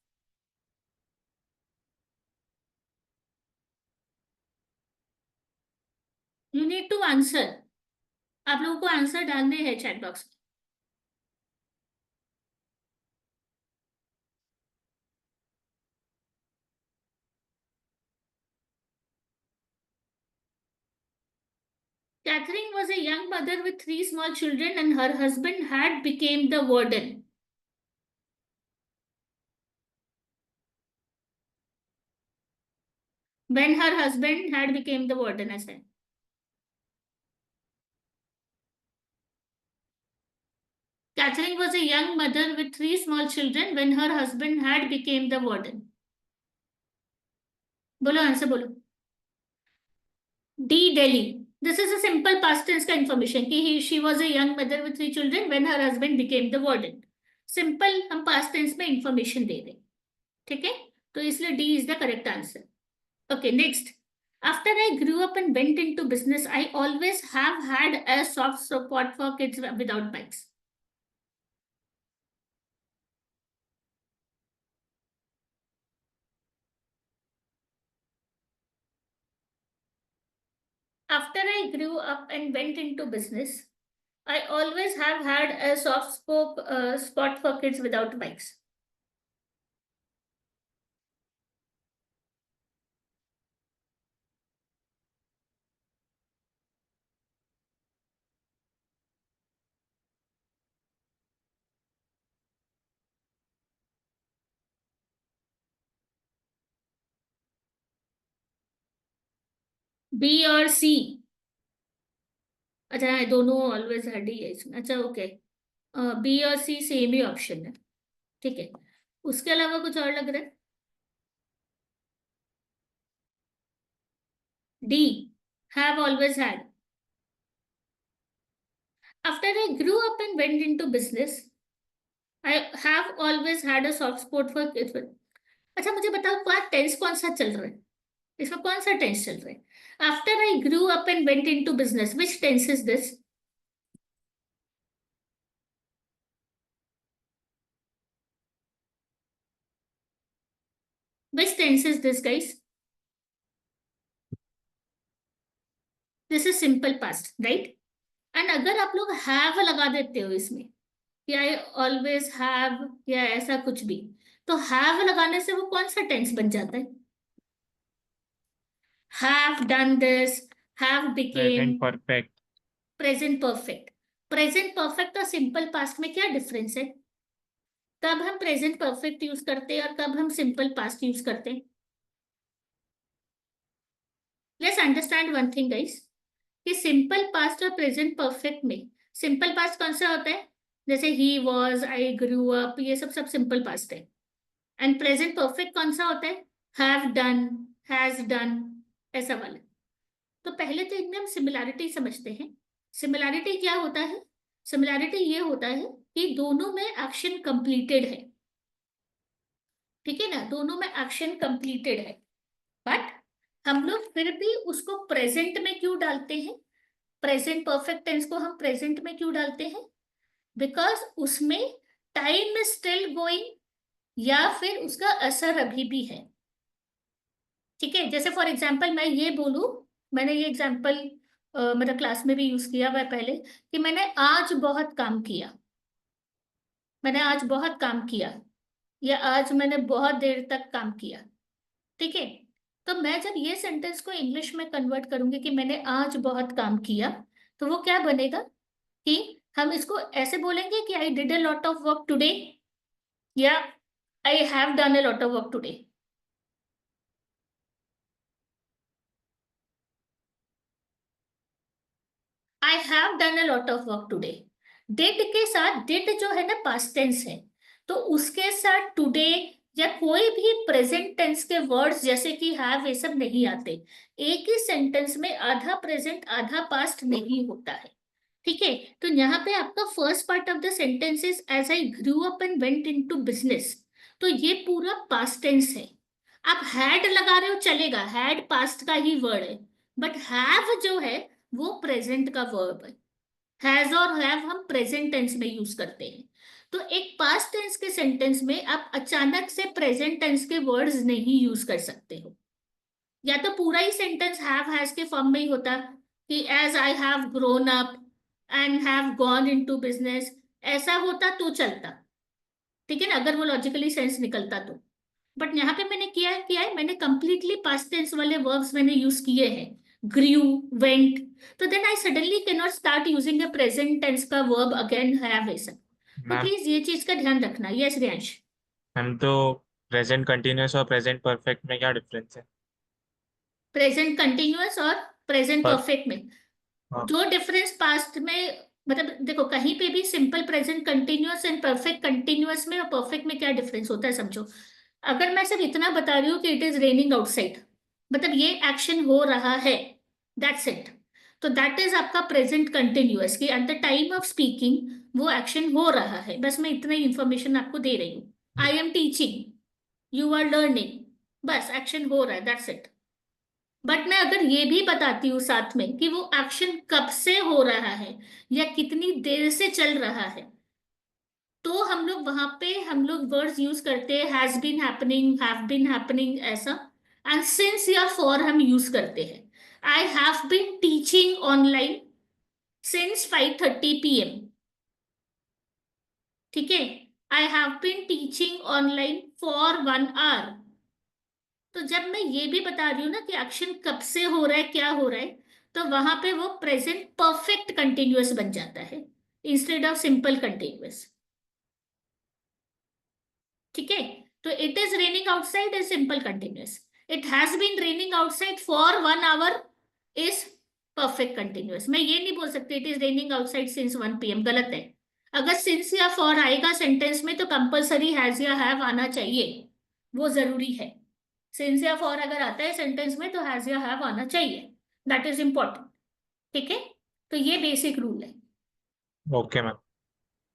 You need to answer. आप लोगों को आंसर डालने हैं चैट बॉक्स में। Catherine was a young mother with three small children, and her husband had became the warden. When her husband had became the warden, I said. Catherine was a young mother with three small children when her husband had became the warden. बोलो answer बोलो। D, Delhi. This is a simple past tense का information कि he she was a young mother with three children when her husband became the warden. Simple हम past tense में information दे दें। ठीक है, तो इसलिए D is the correct answer. Okay, next. After I grew up and went into business, I always have had a soft spot for kids without bikes. After I grew up and went into business, I always have had a spot for kids without bikes. B और C. अच्छा है, दोनों always had he है इसमें। अच्छा, okay. B और सी same ही option है। ठीक है, उसके अलावा कुछ और लग रहा है? D, have always had. After I grew up and went into business, I have always had a soft spot for kids. अच्छा, मुझे बताओ पास्ट टेंस कौन सा चल रहा है? इसमें कौन सा टेंस चल रहा है? After I grew up and went into business, which tense is this? Which tense is this guys? This is simple past, right? And अगर आप लोग हैव लगा देते हो इसमें, या आई ऑलवेज हैव, या ऐसा कुछ भी, तो हैव लगाने से वो कौन सा टेंस बन जाता है? Have done this, have became. Present perfect. Present perfect. Present perfect और सिंपल पास्ट में क्या डिफरेंस है? कब हम प्रेजेंट परफेक्ट यूज करते हैं और कब हम सिंपल पास्ट यूज करते हैं? Let's understand one thing guys, कि सिंपल पास्ट और प्रेजेंट परफेक्ट में सिंपल पास्ट कौन सा होता है? जैसे he was, I grew up, ये सब सब सिंपल पास्ट है। एंड प्रेजेंट परफेक्ट कौन सा होता है? हैव डन, हैज डन, ऐसा वाला। तो पहले तो इनमें हम सिमिलैरिटी समझते हैं। सिमिलैरिटी क्या होता है? सिमिलैरिटी ये होता है कि दोनों में एक्शन कंप्लीटेड है। ठीक है ना, दोनों में एक्शन कंप्लीटेड है। बट हम लोग फिर भी उसको प्रेजेंट में क्यों डालते हैं? प्रेजेंट परफेक्ट टेंस को हम प्रेजेंट में क्यों डालते हैं? बिकॉज उसमें टाइम इज स्टिल गोइंग, या फिर उसका असर अभी भी है। ठीक है, जैसे फॉर एग्जाम्पल मैं ये बोलूं, मैंने ये एग्जाम्पल मेरा क्लास में भी यूज किया हुआ है पहले, कि मैंने आज बहुत काम किया। मैंने आज बहुत काम किया, या आज मैंने बहुत देर तक काम किया। ठीक है, तो मैं जब ये सेंटेंस को इंग्लिश में कन्वर्ट करूंगी कि मैंने आज बहुत काम किया, तो वो क्या बनेगा कि हम इसको ऐसे बोलेंगे कि I did a lot of work today, या I have done a lot of work today. I have done a lot of work today. Did के साथ, डिड जो है ना पास्ट टेंस है, तो उसके साथ टुडे या कोई भी प्रेजेंट टेंस के वर्ड्स जैसे कि हैव, ये सब नहीं आते। एक ही सेंटेंस में आधा प्रेजेंट आधा पास्ट नहीं होता है। ठीक है, तो यहाँ पे आपका first part of the sentence is as I grew up and went into business, तो ये पूरा पास्ट टेंस है। आप हैड लगा रहे हो चलेगा, हैड पास्ट का ही वर्ड है। बट हैव जो है वो प्रेजेंट का वर्ब है। हैज और हैव हम प्रेजेंट टेंस में यूज करते हैं। तो एक पास्ट टेंस के सेंटेंस में आप अचानक से प्रेजेंट टेंस के वर्ड्स नहीं यूज कर सकते हो। या तो पूरा ही सेंटेंस हैव हैज के फॉर्म में ही होता कि as I have grown up and have gone into business, ऐसा होता तो चलता, ठीक है ना, अगर वो लॉजिकली सेंस निकलता तो। बट यहाँ पे मैंने किया है मैंने कंप्लीटली पास्ट टेंस वाले वर्ब्स मैंने यूज किए हैं, ग्रू, वेंट। तो then I suddenly can not start using a present tense का वर्ब अगेन हैव ऐसा। तो मैम प्लीज ये चीज का ध्यान रखना। यस रियांश। मैम तो प्रेजेंट कंटिन्यूअस और प्रेजेंट परफेक्ट में क्या डिफरेंस है? प्रेजेंट कंटिन्यूअस और प्रेजेंट पर परफेक्ट में हाँ। जो डिफरेंस पास्ट में, मतलब देखो कहीं पे भी simple present continuous and perfect continuous में और परफेक्ट में क्या डिफरेंस होता है समझो। अगर मैं सिर्फ इतना बता रही हूँ कि इट इज रेनिंग आउटसाइड, मतलब ये एक्शन हो रहा है, दैट्स इट। तो दैट इज आपका प्रेजेंट कंटिन्यूअस कि at the time of speaking वो एक्शन हो रहा है, बस मैं इतना ही इंफॉर्मेशन आपको दे रही हूँ। I am teaching, you are learning, बस एक्शन हो रहा है, दैट्स इट। बट मैं अगर ये भी बताती हूँ साथ में कि वो एक्शन कब से हो रहा है या कितनी देर से चल रहा है, तो हम लोग वहां पे हम लोग वर्ड्स यूज करते हैं has been happening, have been happening ऐसा। एंड सिंस या फॉर हम यूज करते हैं। I have been teaching online since 5:30 PM, ठीक है। I have been teaching online for 1 hour। तो जब मैं ये भी बता रही हूँ ना कि एक्शन कब से हो रहा है क्या हो रहा है, तो वहां पे वो प्रेजेंट परफेक्ट कंटिन्यूअस बन जाता है इंस्टेड ऑफ सिंपल कंटिन्यूअस, ठीक है। तो it is raining outside is simple continuous, it has been raining outside for 1 hour is perfect continuous. मैं ये नहीं बोल सकती it is raining outside since 1 PM, गलत है। अगर सिंस या फॉर आएगा सेंटेंस में तो कंपलसरी हैज या हैव आना चाहिए, वो जरूरी है। सिंस या फॉर अगर आता है सेंटेंस में तो हैज या हैव आना चाहिए, दैट इज इंपॉर्टेंट, ठीक है। तो ये बेसिक रूल है। Okay ma'am.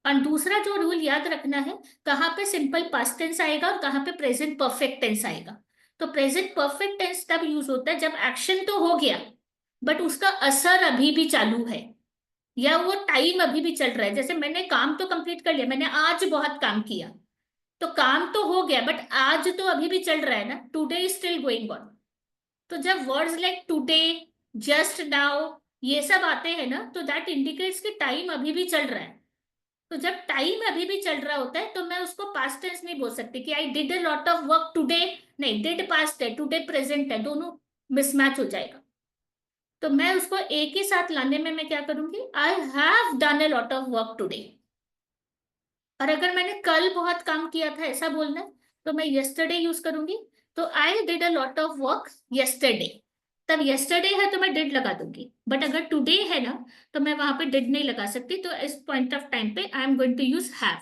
और दूसरा जो रूल याद रखना है, कहाँ पे सिंपल पास्ट टेंस आएगा और कहाँ पे प्रेजेंट परफेक्ट टेंस आएगा। तो प्रेजेंट परफेक्ट टेंस तब यूज होता है जब एक्शन तो हो गया बट उसका असर अभी भी चालू है या वो टाइम अभी भी चल रहा है। जैसे मैंने काम तो कंप्लीट कर लिया, मैंने आज बहुत काम किया, तो काम तो हो गया बट आज तो अभी भी चल रहा है ना, today is still going on. तो जब words like today, just now, ये सब आते हैं ना, तो दैट इंडिकेट्स कि टाइम अभी भी चल रहा है। तो जब टाइम अभी भी चल रहा होता है तो मैं उसको पास्ट टेंस नहीं बोल सकती कि I did a lot of work today. नहीं, डिड पास्ट है, टुडे प्रेजेंट है, दोनों मिसमैच हो जाएगा। तो मैं उसको एक ही साथ लाने में मैं क्या करूंगी, आई have done a lot of work today. और अगर मैंने कल बहुत काम किया था ऐसा बोलना है तो मैं यस्टरडे यूज करूंगी। तो आई did a lot of work yesterday, तब यस्टरडे है तो मैं डिड लगा दूंगी। बट अगर टुडे है ना तो मैं वहां पे डिड नहीं लगा सकती, तो इस पॉइंट ऑफ टाइम पे I am going to use have.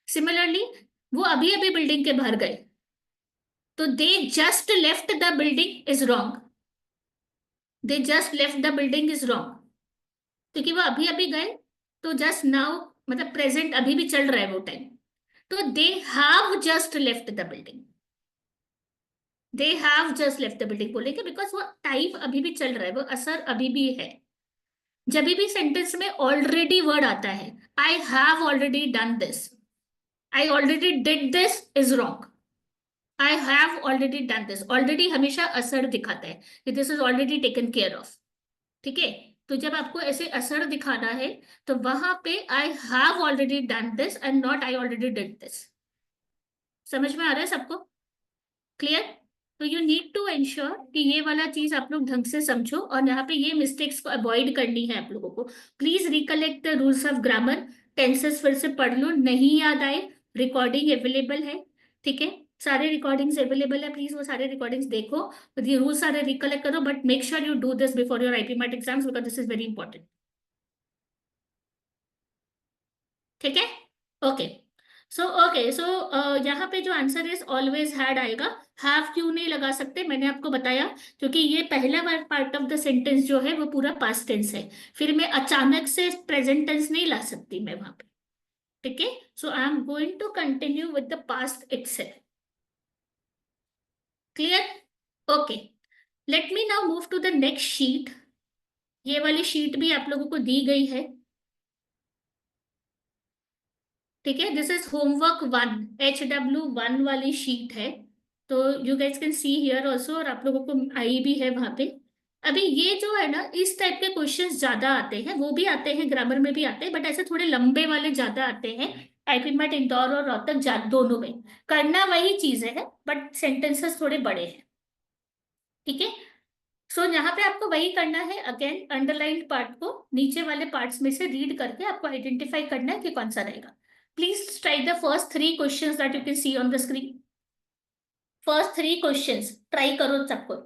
Similarly, वो अभी अभी बिल्डिंग के बाहर गए, तो they just left the building is wrong. They just left the building is wrong क्योंकि वो अभी अभी गए, तो जस्ट नाउ मतलब प्रेजेंट अभी भी चल रहा है वो टाइम। तो they have just left the building, they have just left the building बोलेंगे बिकॉज वो टाइम अभी भी चल रहा है, वो असर अभी भी है। जब भी सेंटेंस में ऑलरेडी वर्ड आता है, I have already done this, I already did this is wrong. I have already done this, already हमेशा असर दिखाता है कि this is already taken care of, ठीक है। तो जब आपको ऐसे असर दिखाना है तो वहां पे I have already done this and not I already did this. समझ में आ रहा है सबको? क्लियर? तो यू नीड टू इंश्योर कि ये वाला चीज आप लोग ढंग से समझो और यहाँ पे ये मिस्टेक्स को अवॉइड करनी है आप लोगों को। Please recollect the rules of grammar, tenses फिर से पढ़ लो, नहीं याद आए रिकॉर्डिंग अवेलेबल है, ठीक है। सारे रिकॉर्डिंग्स अवेलेबल है, प्लीज वो सारे रिकॉर्डिंग्स देखो, ये रूल्स सारे रिकलेक्ट करो, but make sure you do this before your IPMAT exams because this is very important, ठीक है। ओके, सो यहाँ पे जो आंसर इज ऑलवेज हैड आएगा। हैव क्यों नहीं लगा सकते मैंने आपको बताया, क्योंकि ये पहला पार्ट ऑफ द सेंटेंस जो है वो पूरा पास्ट टेंस है, फिर मैं अचानक से प्रेजेंट टेंस नहीं ला सकती मैं वहां पे, ठीक है। So I am going to continue with the past itself. Clear? Okay, let me now move to the next sheet. ये वाली शीट भी आप लोगों को दी गई है, ठीक है। दिस इज होमवर्क 1, HW1 वाली शीट है। तो you guys can see here also, और आप लोगों को आई भी है वहां पे। अभी ये जो है ना, इस टाइप के क्वेश्चंस ज्यादा आते हैं, वो भी आते हैं, ग्रामर में भी आते हैं, बट ऐसे थोड़े लंबे वाले ज्यादा आते हैं। आईपी मैट इंदौर और रोहतक दोनों में करना वही चीजें है, बट सेंटेंसेस थोड़े बड़े हैं, ठीक है। सो यहाँ पे आपको वही करना है, अगेन अंडरलाइंड पार्ट को नीचे वाले पार्ट्स में से रीड करके आपको आइडेंटिफाई करना है कि कौन सा रहेगा। Please try the first 3 questions that you can C on the screen. First 3 questions try करो सबको।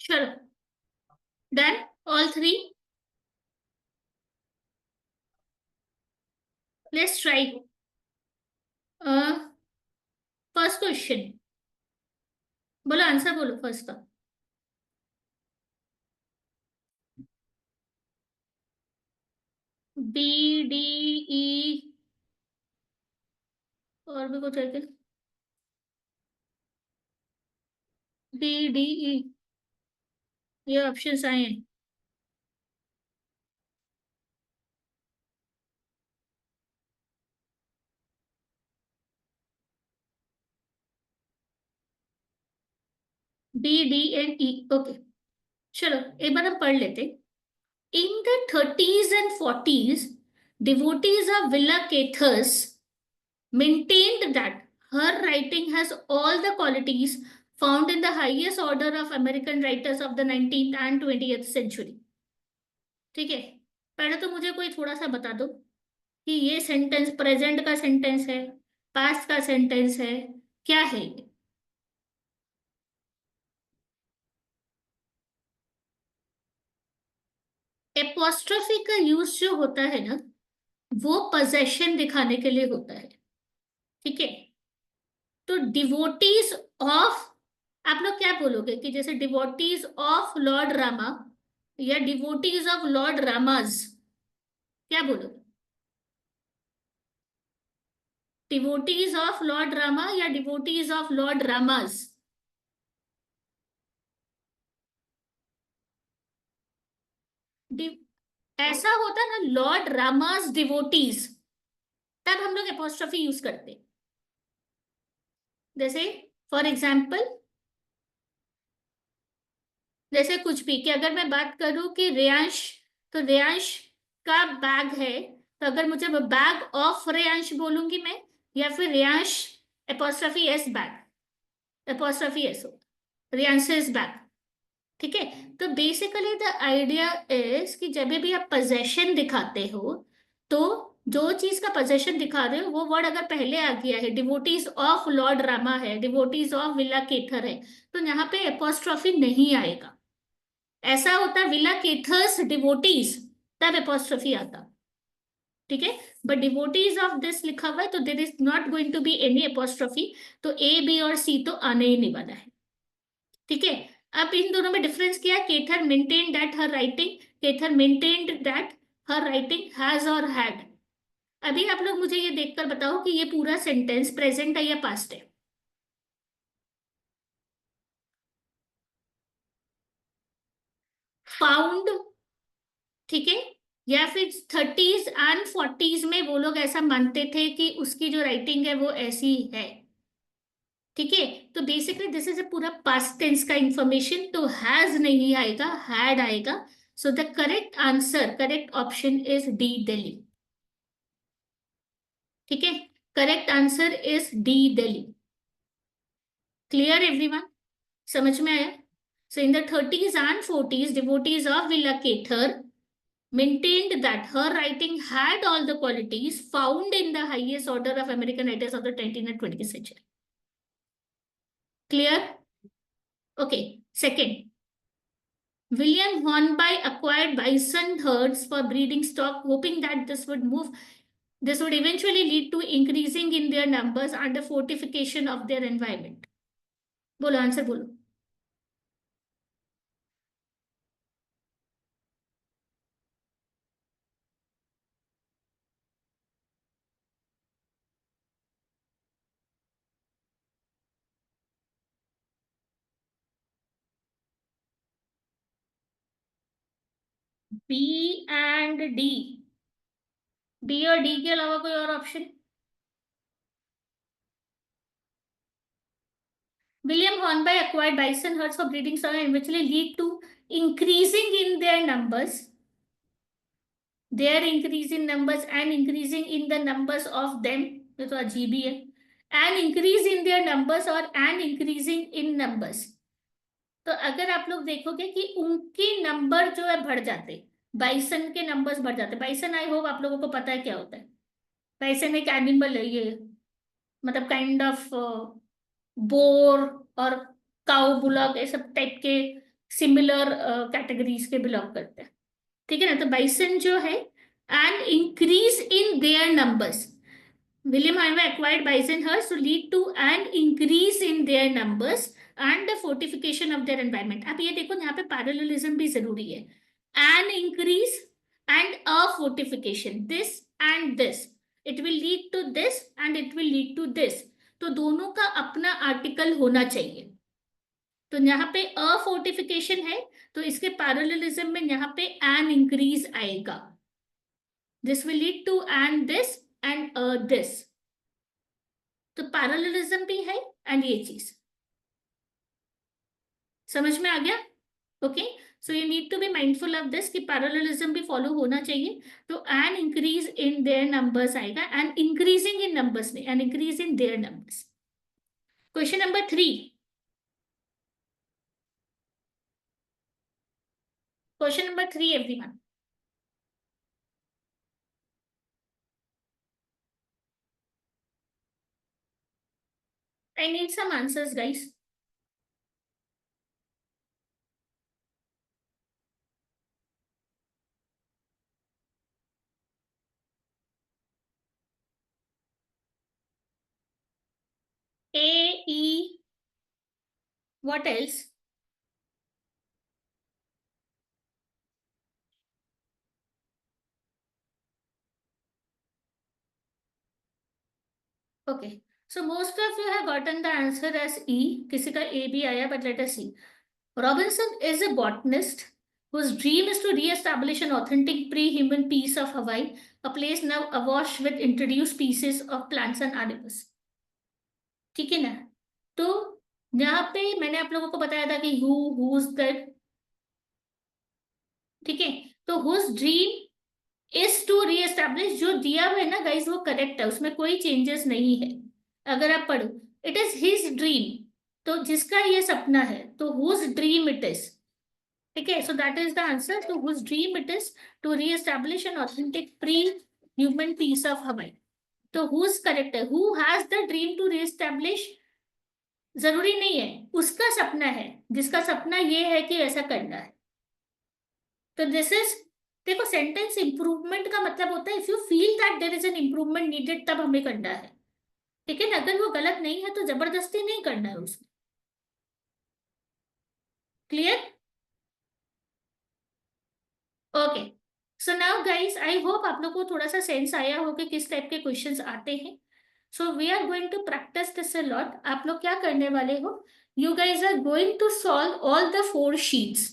चलो, done, all 3। Let's try. First question, बोलो आंसर, बोलो फर्स्ट का। बी, डी, ई, और भी कुछ है क्या? बी, डी, ई, ये ऑप्शंस आए हैं। B, D and E, okay. चलो, एक बार हम पढ़ लेते। In the 30s and 40s, devotees of Villa Cathars maintained that her writing has all the qualities found in the highest order of American writers of the 19th and 20th century. ठीक है, पहले तो मुझे कोई थोड़ा सा बता दो कि ये सेंटेंस प्रेजेंट का सेंटेंस है, पास्ट का सेंटेंस है, क्या है ये? एपोस्ट्रोफी का यूज जो होता है ना, वो पोजेशन दिखाने के लिए होता है, ठीक है। तो डिवोटीज ऑफ, आप लोग क्या बोलोगे कि जैसे डिवोटीज ऑफ लॉर्ड रामा या डिवोटीज ऑफ लॉर्ड रामाज, क्या बोलोगे? डिवोटीज ऑफ लॉर्ड रामा या डिवोटीज ऑफ लॉर्ड रामाज? ऐसा होता ना, लॉर्ड रामाज डिवोटीज, तब हम लोग एपोस्ट्रोफी यूज करते। जैसे फॉर एग्जाम्पल, जैसे कुछ भी, कि अगर मैं बात करूं कि रेयांश, तो रेयांश का बैग है, तो अगर मुझे बैग ऑफ रेयांश बोलूंगी मैं, या फिर Reyansh apostrophe S bag, apostrophe S होता, रियांश इज बैक। ठीक है, तो बेसिकली द आइडिया इज कि जब भी आप पोजेशन दिखाते हो, तो जो चीज का पोजेशन दिखा रहे हो वो वर्ड अगर पहले आ गया है, डिवोटीज ऑफ लॉर्ड रामा है, डिवोटीज ऑफ विला केथर है, तो यहाँ पे एपोस्ट्रॉफी नहीं आएगा। ऐसा होता विला केथर्स डिवोटीज, तब एपोस्ट्रॉफी आता। ठीक है, बट डिवोटीज ऑफ दिस लिखा हुआ है तो there is not going to be any apostrophe, तो ए बी और सी तो आने ही नहीं वाला है। ठीक है, अब इन दोनों में डिफरेंस किया, Cather maintain that her writing, Cather maintained that her writing has और हैड। अभी आप लोग मुझे ये देखकर बताओ कि ये पूरा सेंटेंस प्रेजेंट है या पास्ट है। फाउंड, ठीक है, या फिर थर्टीज एंड फोर्टीज में वो लोग ऐसा मानते थे कि उसकी जो राइटिंग है वो ऐसी है। ठीक है, तो बेसिकली दिस इज अ पूरा पास्ट टेंस का इंफॉर्मेशन, तो हैज नहीं आएगा, हैड आएगा। So the correct answer, correct option is D, Delhi. ठीक है, correct answer is D, Delhi. Clear everyone, समझ में आया? So in the thirties and forties devotees of Willa Cather maintained that her writing had all the qualities found in the highest order of American writers of the 19th and 20th century. Clear? Okay, second, William Hornby acquired bison herds for breeding stock, hoping that this would eventually lead to increasing in their numbers and the fortification of their environment. बोलो answer बोलो। B and D, B और D के अलावा कोई और option? William Hornby acquired bison herds for breeding stock and eventually lead to increasing in their numbers, their increase in numbers and increasing in the numbers of them, ये तो अजीब ही है, and increase in their numbers और and increasing in numbers। तो अगर आप लोग देखोगे कि उनके नंबर जो है बढ़ जाते, बाइसन के नंबर्स बढ़ जाते। बाइसन आई होप आप लोगों को पता है क्या होता है। बाइसन एक एनिमल है, ये मतलब काइंड ऑफ बोर और काउ बुलॉग, ये सब टाइप के सिमिलर कैटेगरीज के बिलोंग करते हैं। ठीक है ना, तो बाइसन जो है and increase in their numbers, William Harvey acquired bison herds to lead to an increase in their numbers and the fortification of their environment. अब ये देखो यहाँ पे पैरेललिज्म भी जरूरी है, an increase and a fortification, this and this, it will lead to this and it will lead to this, तो दोनों का अपना आर्टिकल होना चाहिए। तो यहाँ पे अ फोर्टिफिकेशन है, तो इसके पैरेललिज्म में यहाँ पे एन इंक्रीज आएगा, this will lead to an this and a this, तो पैरेललिज्म भी है एंड ये चीज समझ में आ गया? Okay, so you need to be mindful of this कि पैरेललिज्म भी फॉलो होना चाहिए। तो an increase in their numbers आएगा, एंड इंक्रीजिंग इन नंबर्स नहीं, an increase in their numbers. Question number 3, question number 3 everyone, I need some answers, guys. A, E, what else? Okay. So most of you have gotten the answer as E. किसी का A भी आया, but let us see. Robinson is a botanist whose dream is to re-establish an authentic pre-human piece of Hawaii, a place now awash with introduced species of plants and animals. ठीक है ना? तो यहाँ पे मैंने आप लोगों को बताया था कि who's that, ठीक है, तो whose dream is to re-establish, जो दिया हुआ है ना गाइस वो करेक्ट है, उसमें कोई चेंजेस नहीं है। अगर आप पढ़ो, इट इज हिज ड्रीम, तो जिसका ये सपना है, तो हुज ड्रीम इट इज, ठीक है, so that is the answer, तो whose dream it is to re establish an authentic pre human piece of Hawaii. तो हुज करेक्ट है, who has the dream to re establish, जरूरी नहीं है, उसका सपना है, जिसका सपना ये है कि ऐसा करना है। तो दिस इज, देखो सेंटेंस इंप्रूवमेंट का मतलब होता है if you feel that there is an improvement needed, तब हमें करना है, ठीक है ना, अगर वो गलत नहीं है तो जबरदस्ती नहीं करना है उसमें। Clear? Okay, so now guys I hope आप लोग को थोड़ा सा सेंस आया हो कि किस टाइप के क्वेश्चंस आते हैं। So we are going to practice this a lot. आप लोग क्या करने वाले हो, you guys are going to solve all the 4 sheets,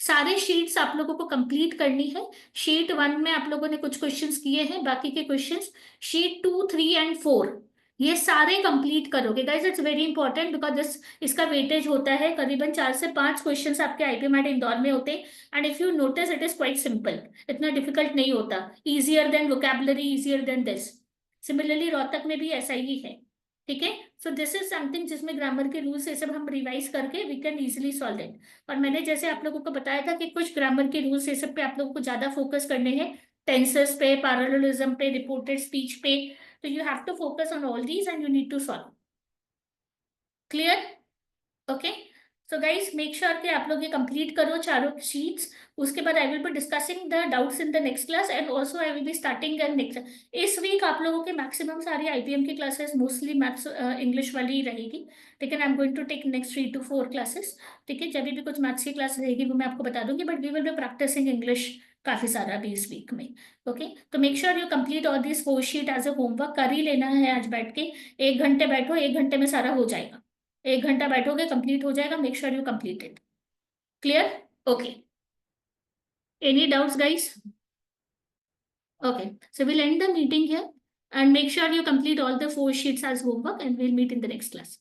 सारे शीट्स आप लोगों को कंप्लीट करनी है। शीट 1 में आप लोगों ने कुछ क्वेश्चंस किए हैं, बाकी के क्वेश्चंस शीट 2, 3 एंड 4 ये सारे कंप्लीट करोगे guys, it's very important because इसका वेटेज होता है, करीबन 4 से 5 क्वेश्चंस आपके आईपी मैट इंदौर में होते हैं। And if you notice it is quite simple, इतना डिफिकल्ट नहीं होता, easier than vocabulary, easier than this. Similarly Rohtak में भी ऐसा ही है, ठीक है। सो दिस इज समथिंग जिसमें ग्रामर के रूल्स ये सब हम रिवाइज करके we can easily solve it. और मैंने जैसे आप लोगों को बताया था कि कुछ ग्रामर के रूल्स ये सब पे आप लोगों को ज्यादा फोकस करने हैं, टेंसेस पे, पैरेललिज्म पे, रिपोर्टेड स्पीच पे, तो you have to focus on all these and you need to solve. Clear? Okay, so guys make sure कि आप लोग ये कंप्लीट करो चारों शीट्स। उसके बाद I will be discussing the doubts in the next class and also I will be starting and next इस week आप लोगों के मैक्सिमम सारी आईपीएम की क्लासेस मोस्टली मैथ्स इंग्लिश वाली ही रहेगी, ठीक है ना। I am going to take next 3 to 4 classes, ठीक है, जब भी कुछ मैथ्स की क्लास रहेगी वो मैं आपको बता दूंगी, but we will be practicing English काफी सारा भी इस वीक में। ओके, तो make sure you complete all this 4 sheet as a homework, कर ही लेना है आज बैठ के। 1 घंटे बैठो, 1 घंटे में सारा हो जाएगा, 1 घंटा बैठोगे कंप्लीट हो जाएगा, make sure you complete it. Clear? Okay, any doubts guys? Okay, so we'll end the meeting here and make sure you complete all the 4 sheets as homework and we'll meet in the next class.